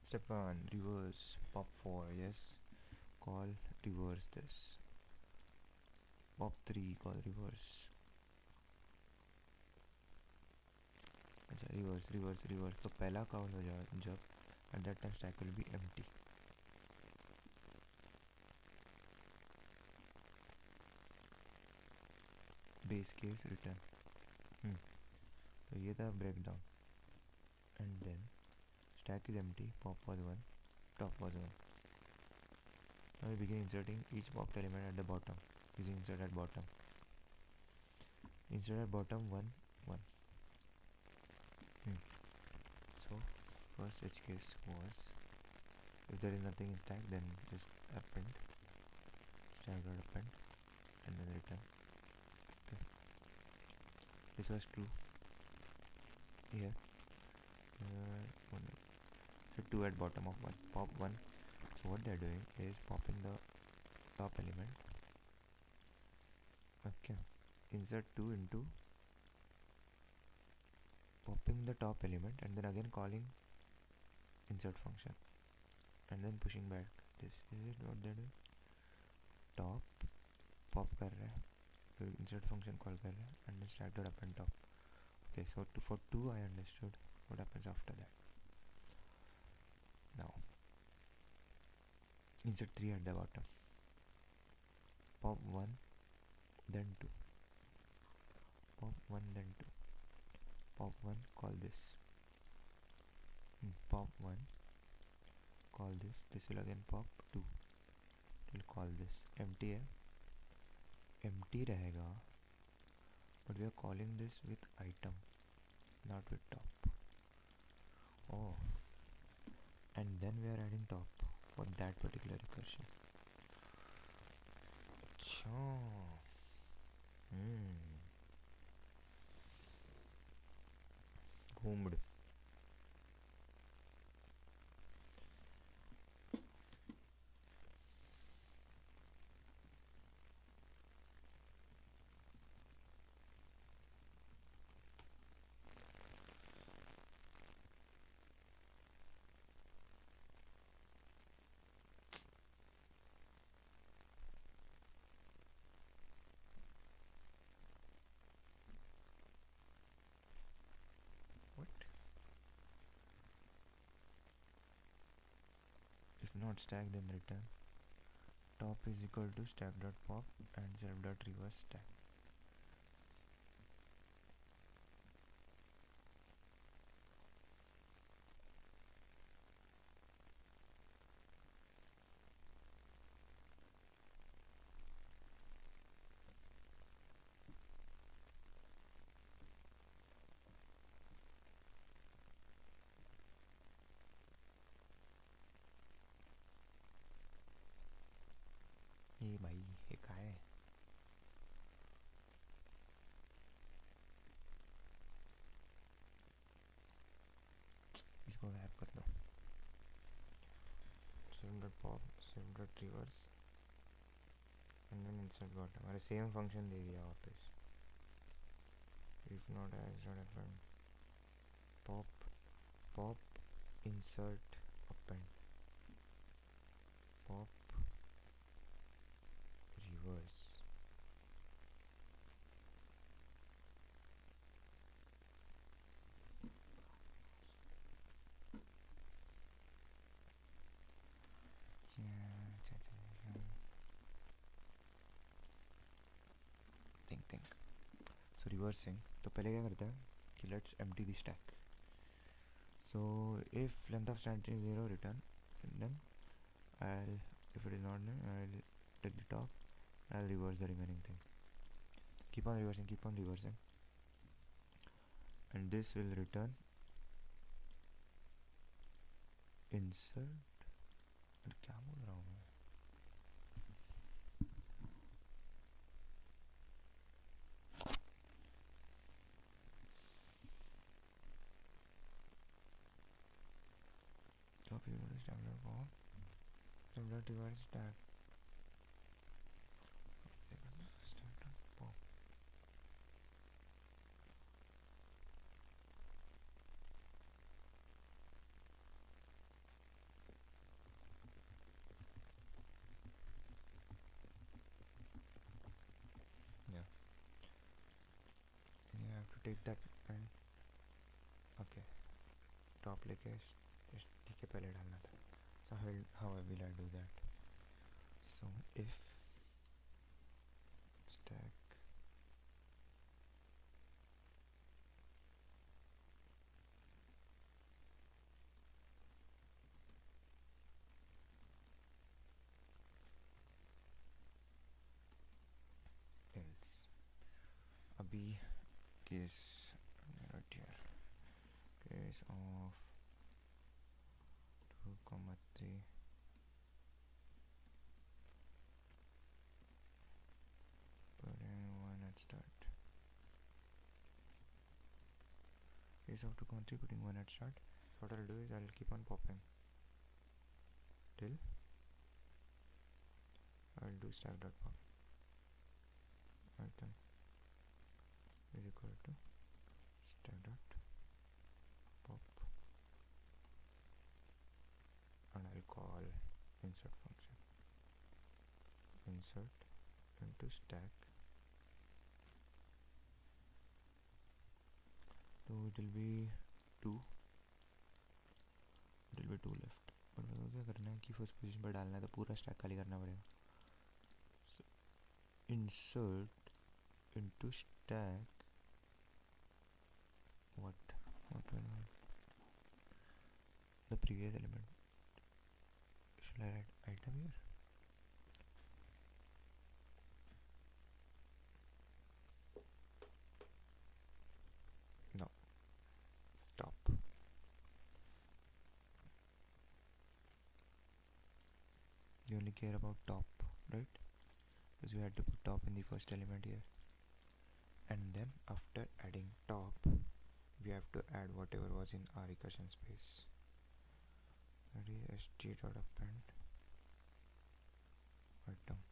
Step 1, reverse pop 4, yes, call reverse this. Pop 3, call reverse. अच्छा reverse तो पहला call हो जाए जब at that time stack will be empty. Base case return. तो ये था breakdown. And then stack is empty, pop was 1, top was 1. Now we begin inserting each popped element at the bottom using insert at bottom. Insert at bottom 1 1. So first edge case was, if there is nothing in stack, then just append stack dot append and then return. Okay, this was true here. So 2 at bottom of 1, pop 1. So what they are doing is popping the top element. Okay, insert 2 into popping the top element and then again calling insert function and then pushing back this. Is it what they do? Top pop कर रहा है, फिर insert function call कर रहा है, and then stack dot append top. Okay, so for 2 I understood. What happens after that? Now insert 3 at the bottom. Pop 1, then 2. Pop 1, then 2. Pop 1, call this. Pop 1, call this. This will again pop 2. It will call this. Empty है. Empty रहेगा. But we are calling this with item, not with top. Oh. And then we are adding top for that particular recursion. Achha. घूमड़. If not stack, then return top is equal to stack dot pop and self dot reverse stack. ये भाई ये क्या है? इसको गायब कर दो. Self dot pop, self dot reverse and then insert bottom. हमारे सेम फंक्शन दे दिया वापस. If not as dot append pop insert append pop reverse. think. So reversing, तो पहले क्या करता है कि let's empty the stack. So if length of stack is 0, return, and then if it is not, then I'll take the top, I'll reverse the remaining thing. Keep on reversing, and this will return insert. क्या बोल रहा हूँ मैं? Top is equal to stack dot pop, stack dot reverse stack. Stack dot pop. Yeah. And you have to take that and okay. Top लेके ठीक है पहले डालना था. So how will I do that? So if stack else अभी case right here, case of 2,3 putting 1 at start. Case of 2,3 putting 1 at start. So what I'll do is I'll keep on popping till I'll do stack dot pop. Item is equal to stack dot pop. insert into stack. So it will be 2, it will be 2 left. But मेरे को क्या करना है कि first position पर डालना है तो पूरा स्टैक खाली करना पड़ेगा. So insert into stack. What will the previous element? Should I write item here? No, top. You only care about top, right? Because we had to put top in the first element here. And then after adding top, we have to add whatever was in our recursion space. That is st.append item.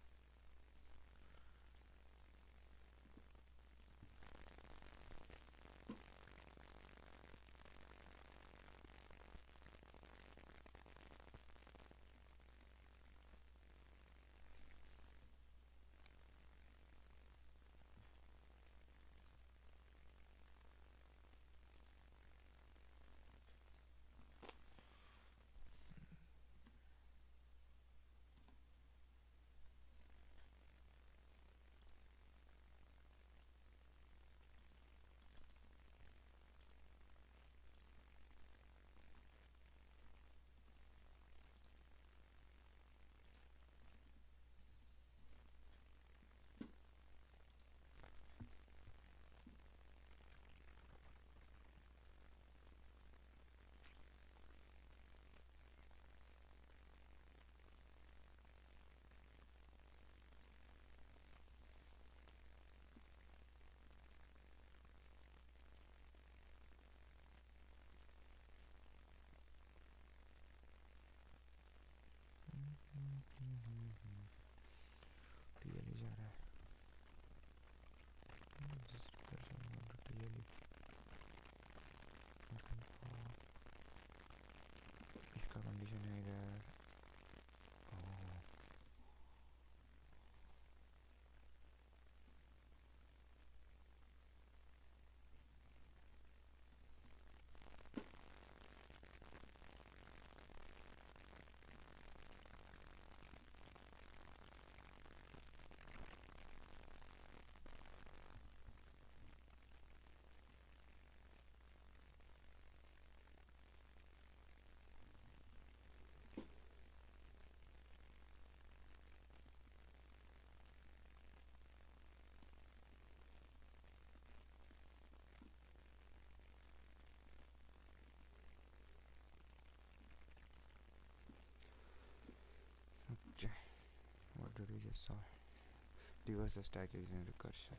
TL जा रहा है. Just recursion into TL. इसका condition है इधर. What did we just saw? Reverse the stack using recursion.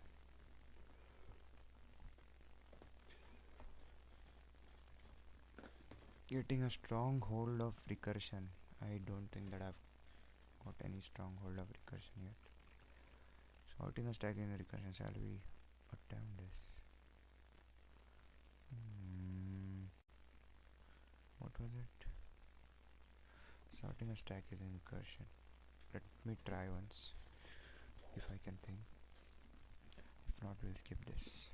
Getting a strong hold of recursion. I don't think that I've got any strong hold of recursion yet. Sorting a stack in the recursion. Shall we attempt this? What was it? Sorting a stack is in recursion. Let me try once if I can think. If not, we'll skip this.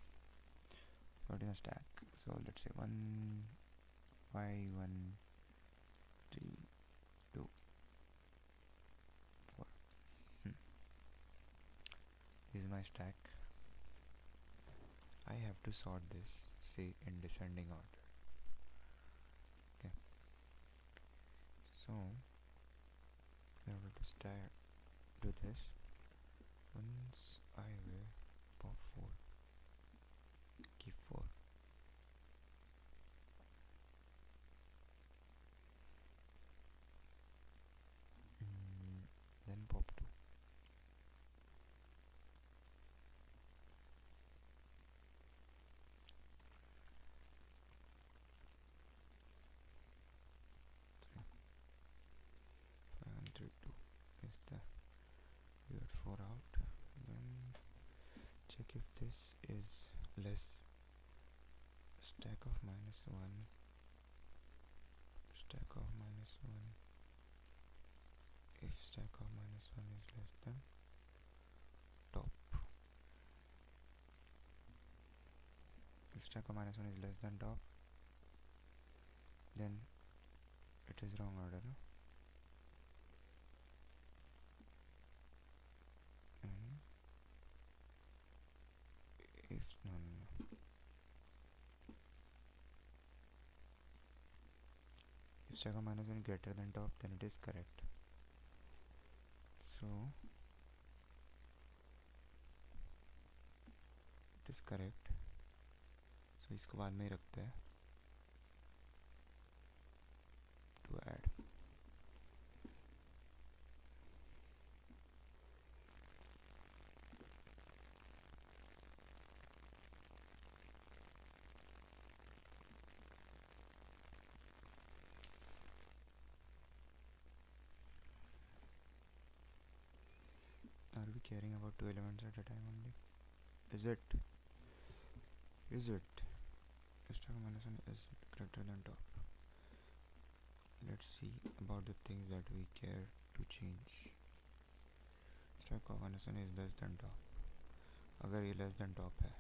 Sorting a stack. So let's say 1 5 1 3 2 4. This is my stack. I have to sort this, say, in descending order. Okay. So in order to start do this, once I will pop 4, keep 4. Then pop 2. Is the we got 4 out. Then check if this is less stack of -1, stack of -1. If stack of -1 is less than if stack of -1 is less than top, then it is wrong order, no? And if no, if stack of -1 greater than top, then it is correct. So it is correct. So इसको बाद में ही रखते हैं to add. Are we caring about 2 elements at a time only? Is it? Is it? If stack of -1 is greater than top. Let's see about the things that we care to change. Stack of -1 is less than top. अगर ये less than top है,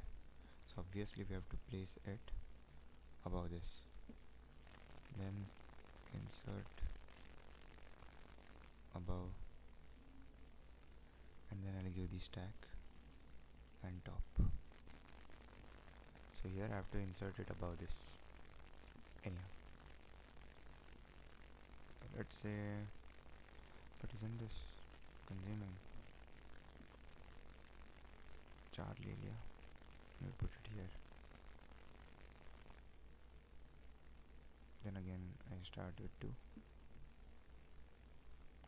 so obviously we have to place it above this. Then insert above, and then I'll give the stack and top. So here I have to insert it above this. Anyhow, so let's say, but isn't this consuming? 4 ले लिया. We'll put it here. Then again I start with 2.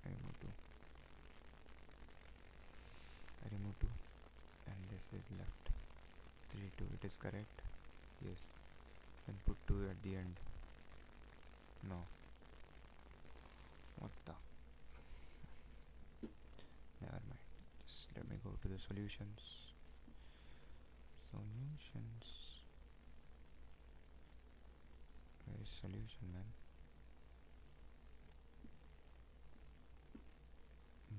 I remove 2. I remove 2, and this is left. 3, 2. It is correct. Yes. Then put 2 at the end. No. What the? Never mind. Just let me go to the solutions. Solutions. Where is solution, man?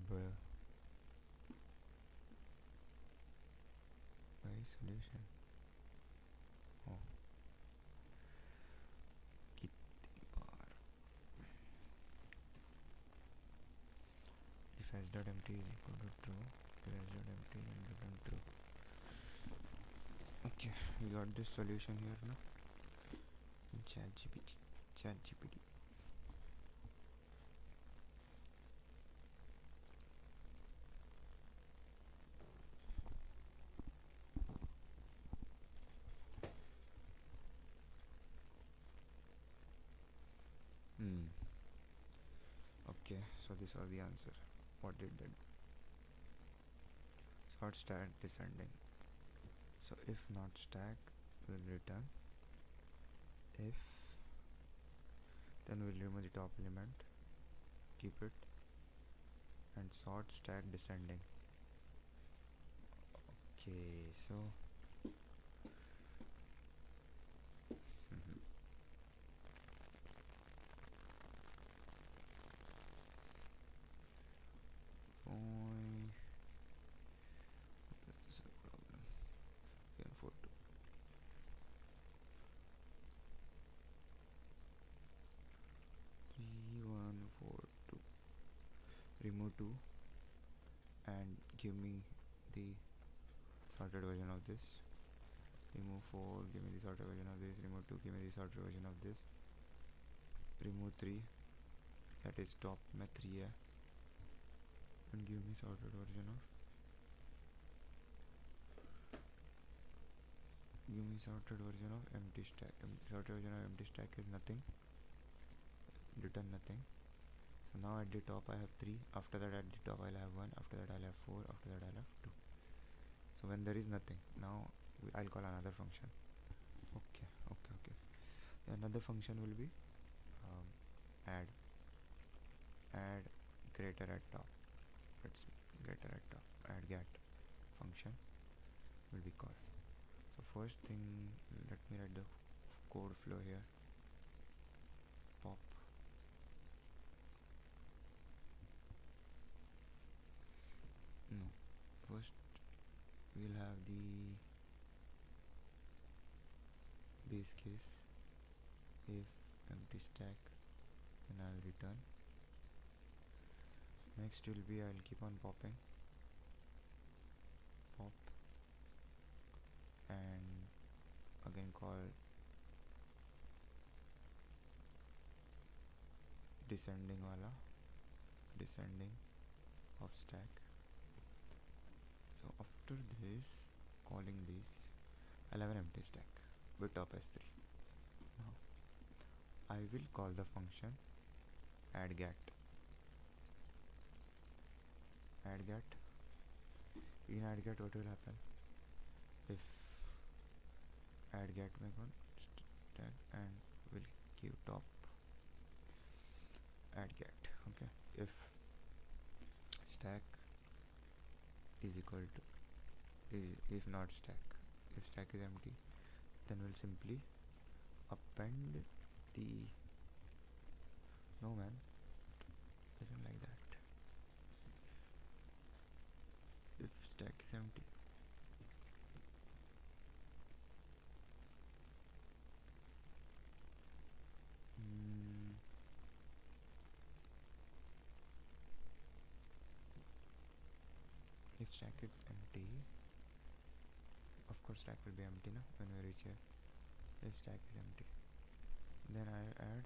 Bruh. Where is solution? Oh. Kitty bar. If s.empty is equal to true, if s.empty is return true. Okay, we got this solution here now. ChatGPT. Okay, so this was the answer. What did that? Sort stack descending. So if not stack will return. If, then we'll remove the top element, keep it, and sort stack descending. Okay, so this is a problem. 42. Remove 2 and give me the sorted version of this. Remove 4, give me the sorted version of this. Remove 2, give me the sorted version of this. Remove 3, that is top में 3 है, and give me sorted version of. Give me sorted version of empty stack. Sorted version of empty stack is nothing. Return nothing. So now at the top I have 3. After that at the top I'll have 1. After that I'll have 4. After that I'll have 2. So when there is nothing, now I'll call another function. Okay. Another function will be add greater at top. Let's greater at top. Add get function will be called. So first thing, let me write the code flow here. Pop. No. First we'll have the this case, if empty stack, then I'll return. Next will be I'll keep on popping, pop, and again call descending wala, descending of stack. So after this, calling this, I'll have an empty stack with top s3. Now I will call the function addGat. addGat. In addGat, what will happen? If addGat make one stack and will give top addGat. Okay. If stack is equal to if not stack, if stack is empty, then we'll simply append the no man, isn't like that. If stack is empty, if stack is empty, of course stack will be empty now when we reach here. If stack is empty, then I'll add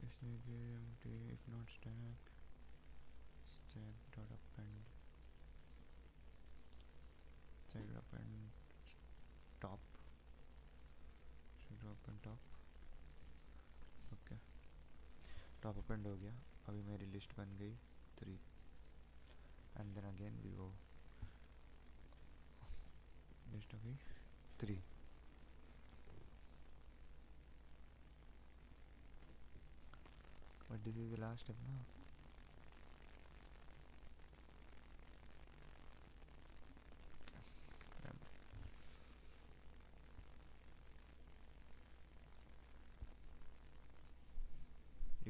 if stack is empty, if not stack, stack dot append, stack dot append top, stack dot append top. Okay, top append हो गया. अभी मेरी list बन गई 3 and then again we go, list हो गई 3. But this is the last step ना.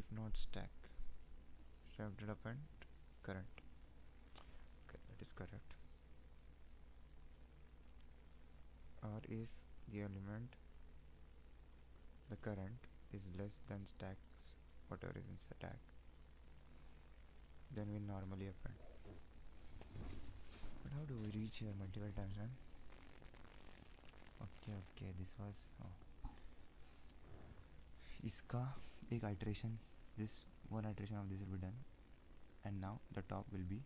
If not stack, stack dot append current. Okay, that is correct. Or if the element, the current is less than stacks, whatever is in stack, then we normally append. But how do we reach here multiple times, man? Okay, this was इसका एक iteration, this one iteration of this will be done, and now the top will be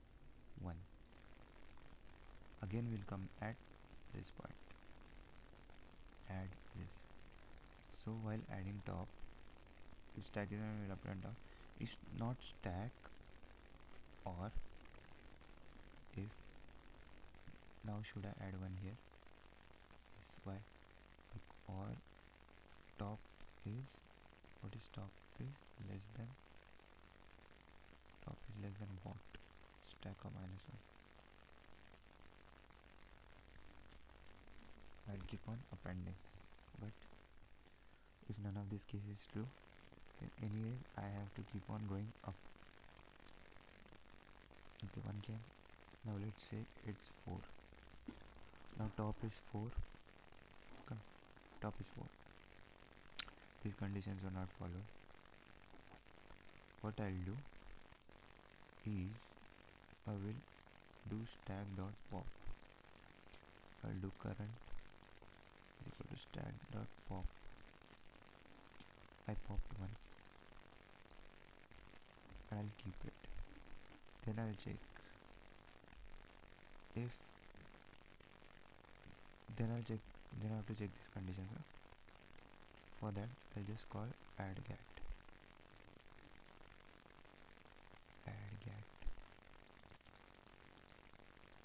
1. Again we'll come at this point, add this. So while adding top, if stack is will append top, is not stack, or if now should I add one here? Yes, why? Or top is, what is top is less than, top is less than what? Stack of -1. I'll keep on appending, but if none of these cases is true, then anyway I have to keep on going up. Okay, one came. Now let's say it's 4. Now top is 4. Come, top is 4. These conditions were not followed. What I'll do is I will do stack dot pop. I'll do current is equal to stack dot pop. I popped one and I'll keep it. Then I'll check if, then I have to check these conditions. For that I'll just call addGat.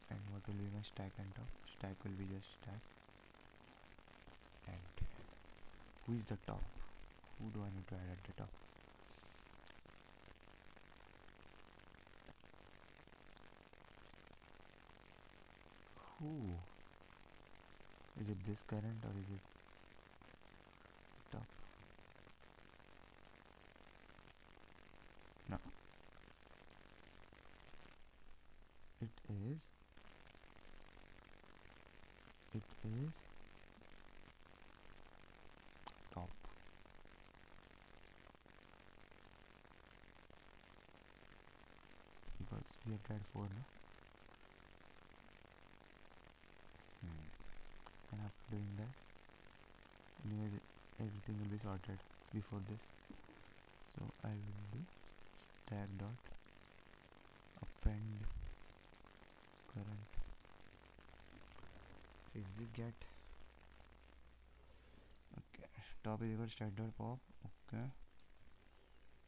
And what will be my stack and top? Stack will be just stack. And who is the top? Who do I need to add at the top? Who? Is it this current or is it top? No, it is because we have tried 4 now. And after doing that, anyways everything will be sorted before this, so I will do stack dot append current. So is this get okay, top is equal to stack dot pop. Okay,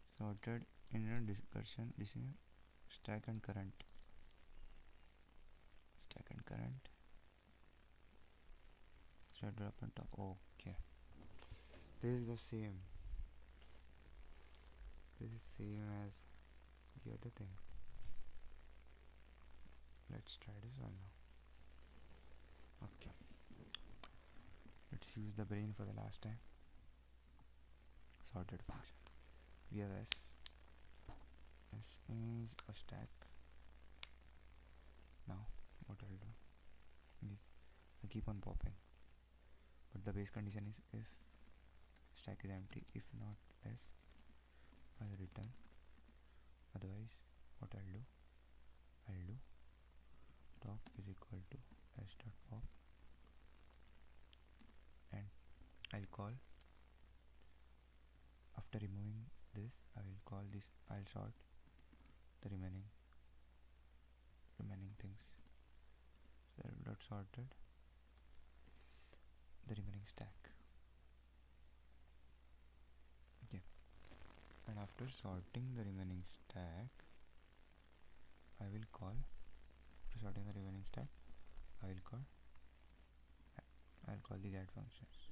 sorted in a discussion decision stack and current stack dot up on top. Okay, this is the same as the other thing. Let's try this one now. Okay, let's use the brain for the last time. Sorted function, we have s is a stack. Now what I'll do is I'll keep on popping, but the base condition is if stack is empty, if not s, I'll return. Otherwise what I'll do top is equal to s dot pop, and I'll call, after removing this, I will call this, I'll sort the remaining things. Self dot sorted the remaining stack. Okay, and after sorting the remaining stack, I will call, I'll call the get functions.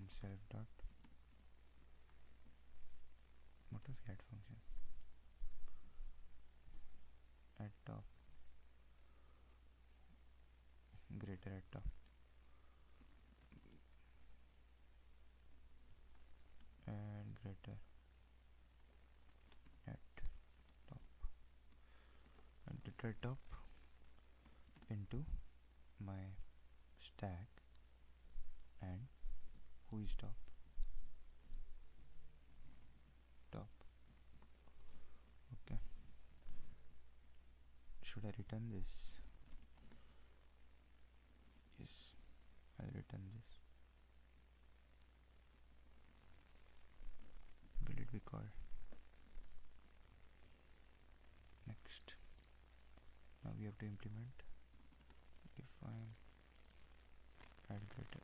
Self dot, what was get function? At top, greater at top, and greater at top, and greater at top into my stack, and who is top? Okay, should I return this? Yes, I'll return this. Will it be called? Next, now we have to implement define add greater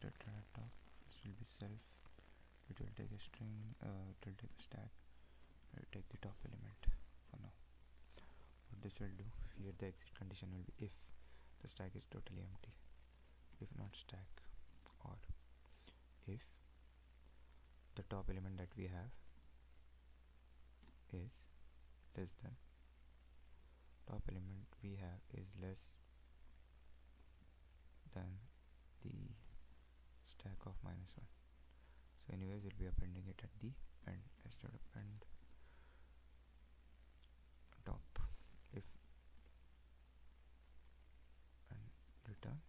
at top. This will be self, it will take a string, it will take a stack, it will take the top element for now. What this will do, here the exit condition will be if the stack is totally empty, if not stack, or if the top element that we have is less than, top element we have is less than the stack of -1. So anyways we'll be appending it at the end. S dot append top if, and return.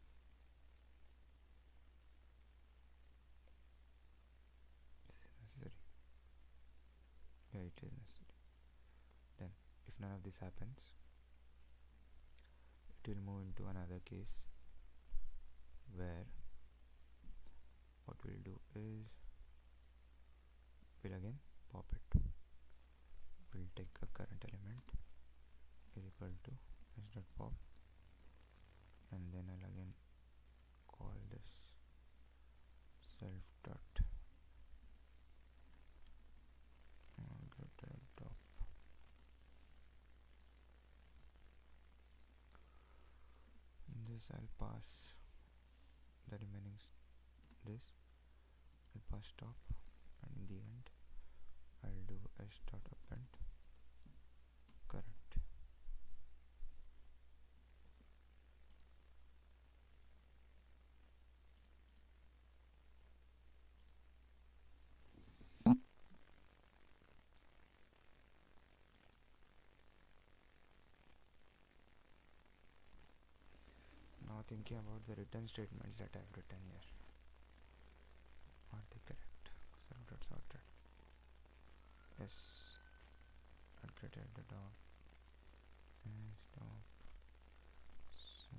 Is this necessary? Yeah, it is necessary. Then if none of this happens, it will move into another case where what we'll do is we'll again pop it. We'll take a current element is equal to s dot pop, and then I'll again call this self dot greater top. In this I'll pass the remaining this, I'll pass top, and in the end I'll do s dot append current. Now thinking about the return statements that I've written here, are they correct? Self dot sorted. s and create at the top and stop. So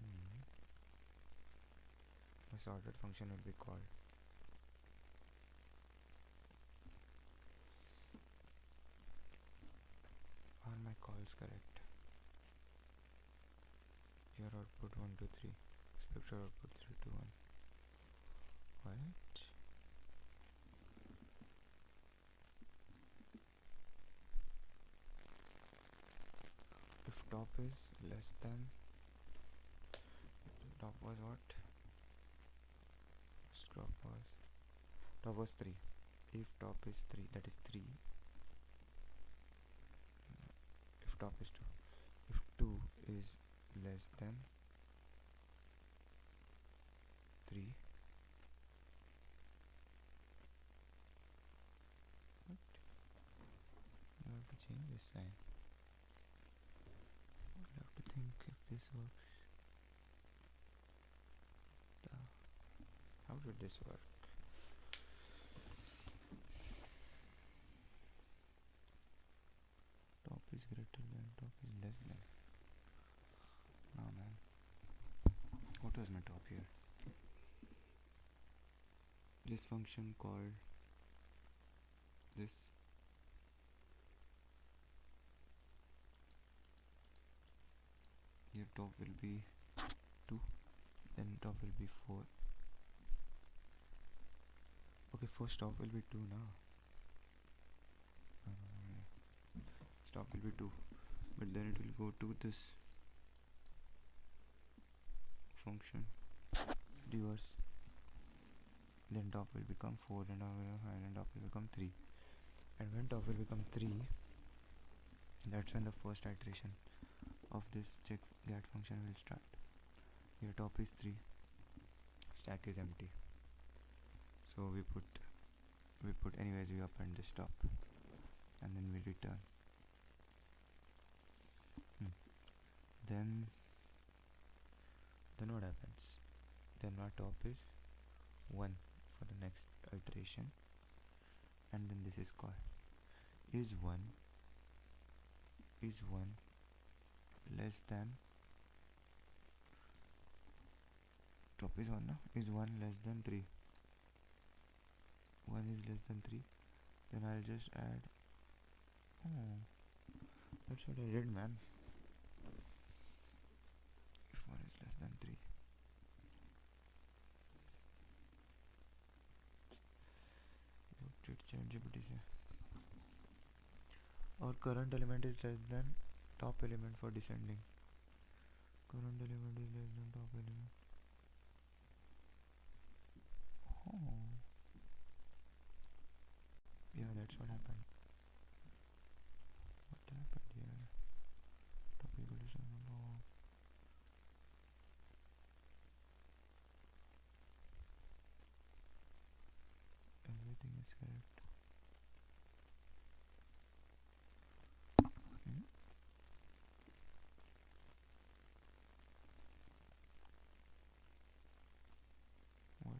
my sorted function will be called. Are my calls correct? Your output 1 2 3. Expect your output 3 2 1. What? If top is less than, top was what? Top was 3. If top is 3, that is 3. If top is 2. If 2 is less than 3. What? I have to change this sign. I'll have to think if this works. How did this work? Top is greater than, top is less than. No man. What was my top here? This function called this. Your top will be 2, then top will be 4. Okay, first top will be 2 now. Top will be 2, but then it will go to this function reverse. Then top will become 4, and top will become 3. And when top will become 3, that's when the first iteration of this check get function will start. Here top is 3, stack is empty, so we put anyways we append this top, and then we return. Then what happens? Then our top is 1 for the next iteration, and then this is called is 1 less than, top is 1 now, is 1 less than 3. 1 is less than 3, then I'll just add, oh, that's what I did, man. If 1 is less than 3, ChatGPT से, और current element is less than top element for descending. Current element is less than top element. Oh, yeah, that's what happened. What happened here? Top equal to 7. Oh. Everything is correct. What?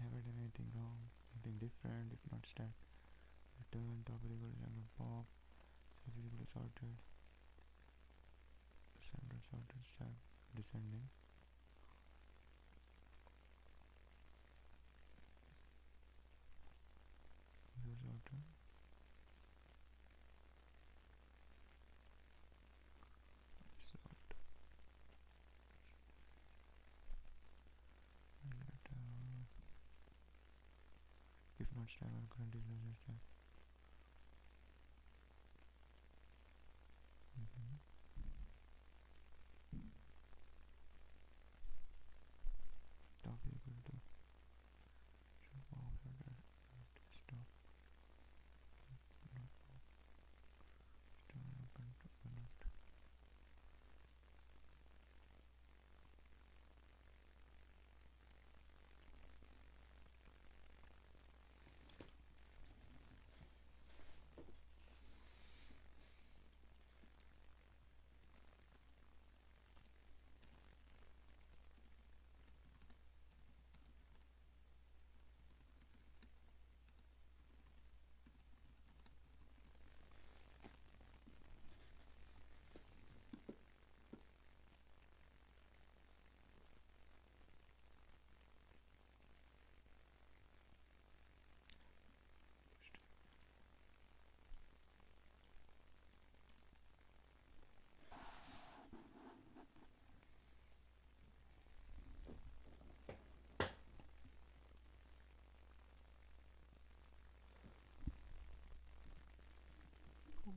Have I done anything wrong? Anything different? If not, stack. Return top equal to pop. Self is equal to sorted. Center sorted stack descending. Sorted. Sort. not stack on current is not stack. Top is equal to stop.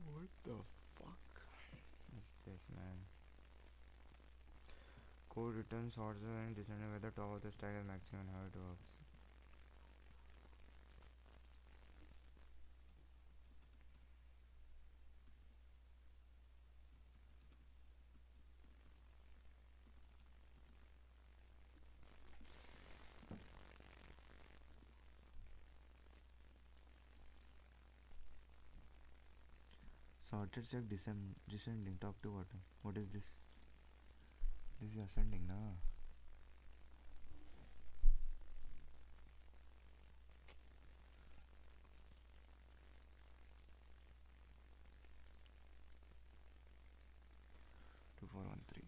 What the fuck is this, man? Code returns order and deciding whether top of the stack is maximum and how it works. Sorted stack descending top to bottom. What is this? This is ascending, na? 2413.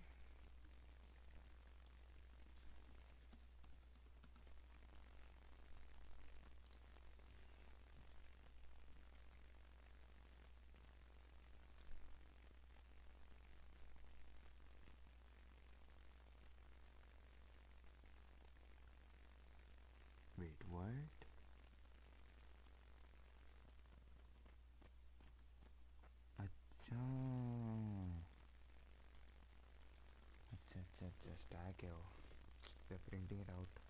Wait, what? अच्छा अच्छा अच्छा अच्छा stack है वो. They're printing it out.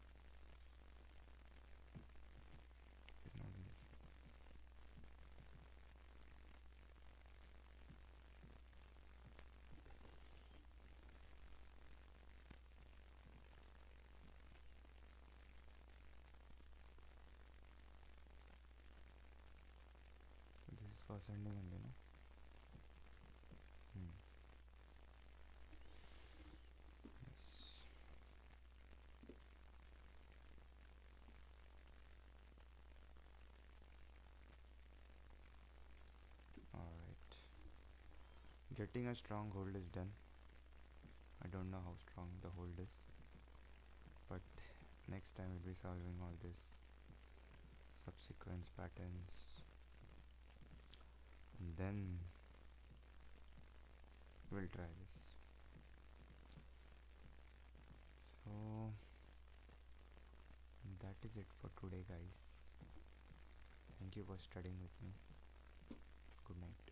It's not left. So this is for ascending only, no? Yes. Alright. Getting a strong hold is done. I don't know how strong the hold is, but next time we'll be solving all this subsequence patterns, and then we'll try this. So that is it for today, guys. Thank you for studying with me. Good night.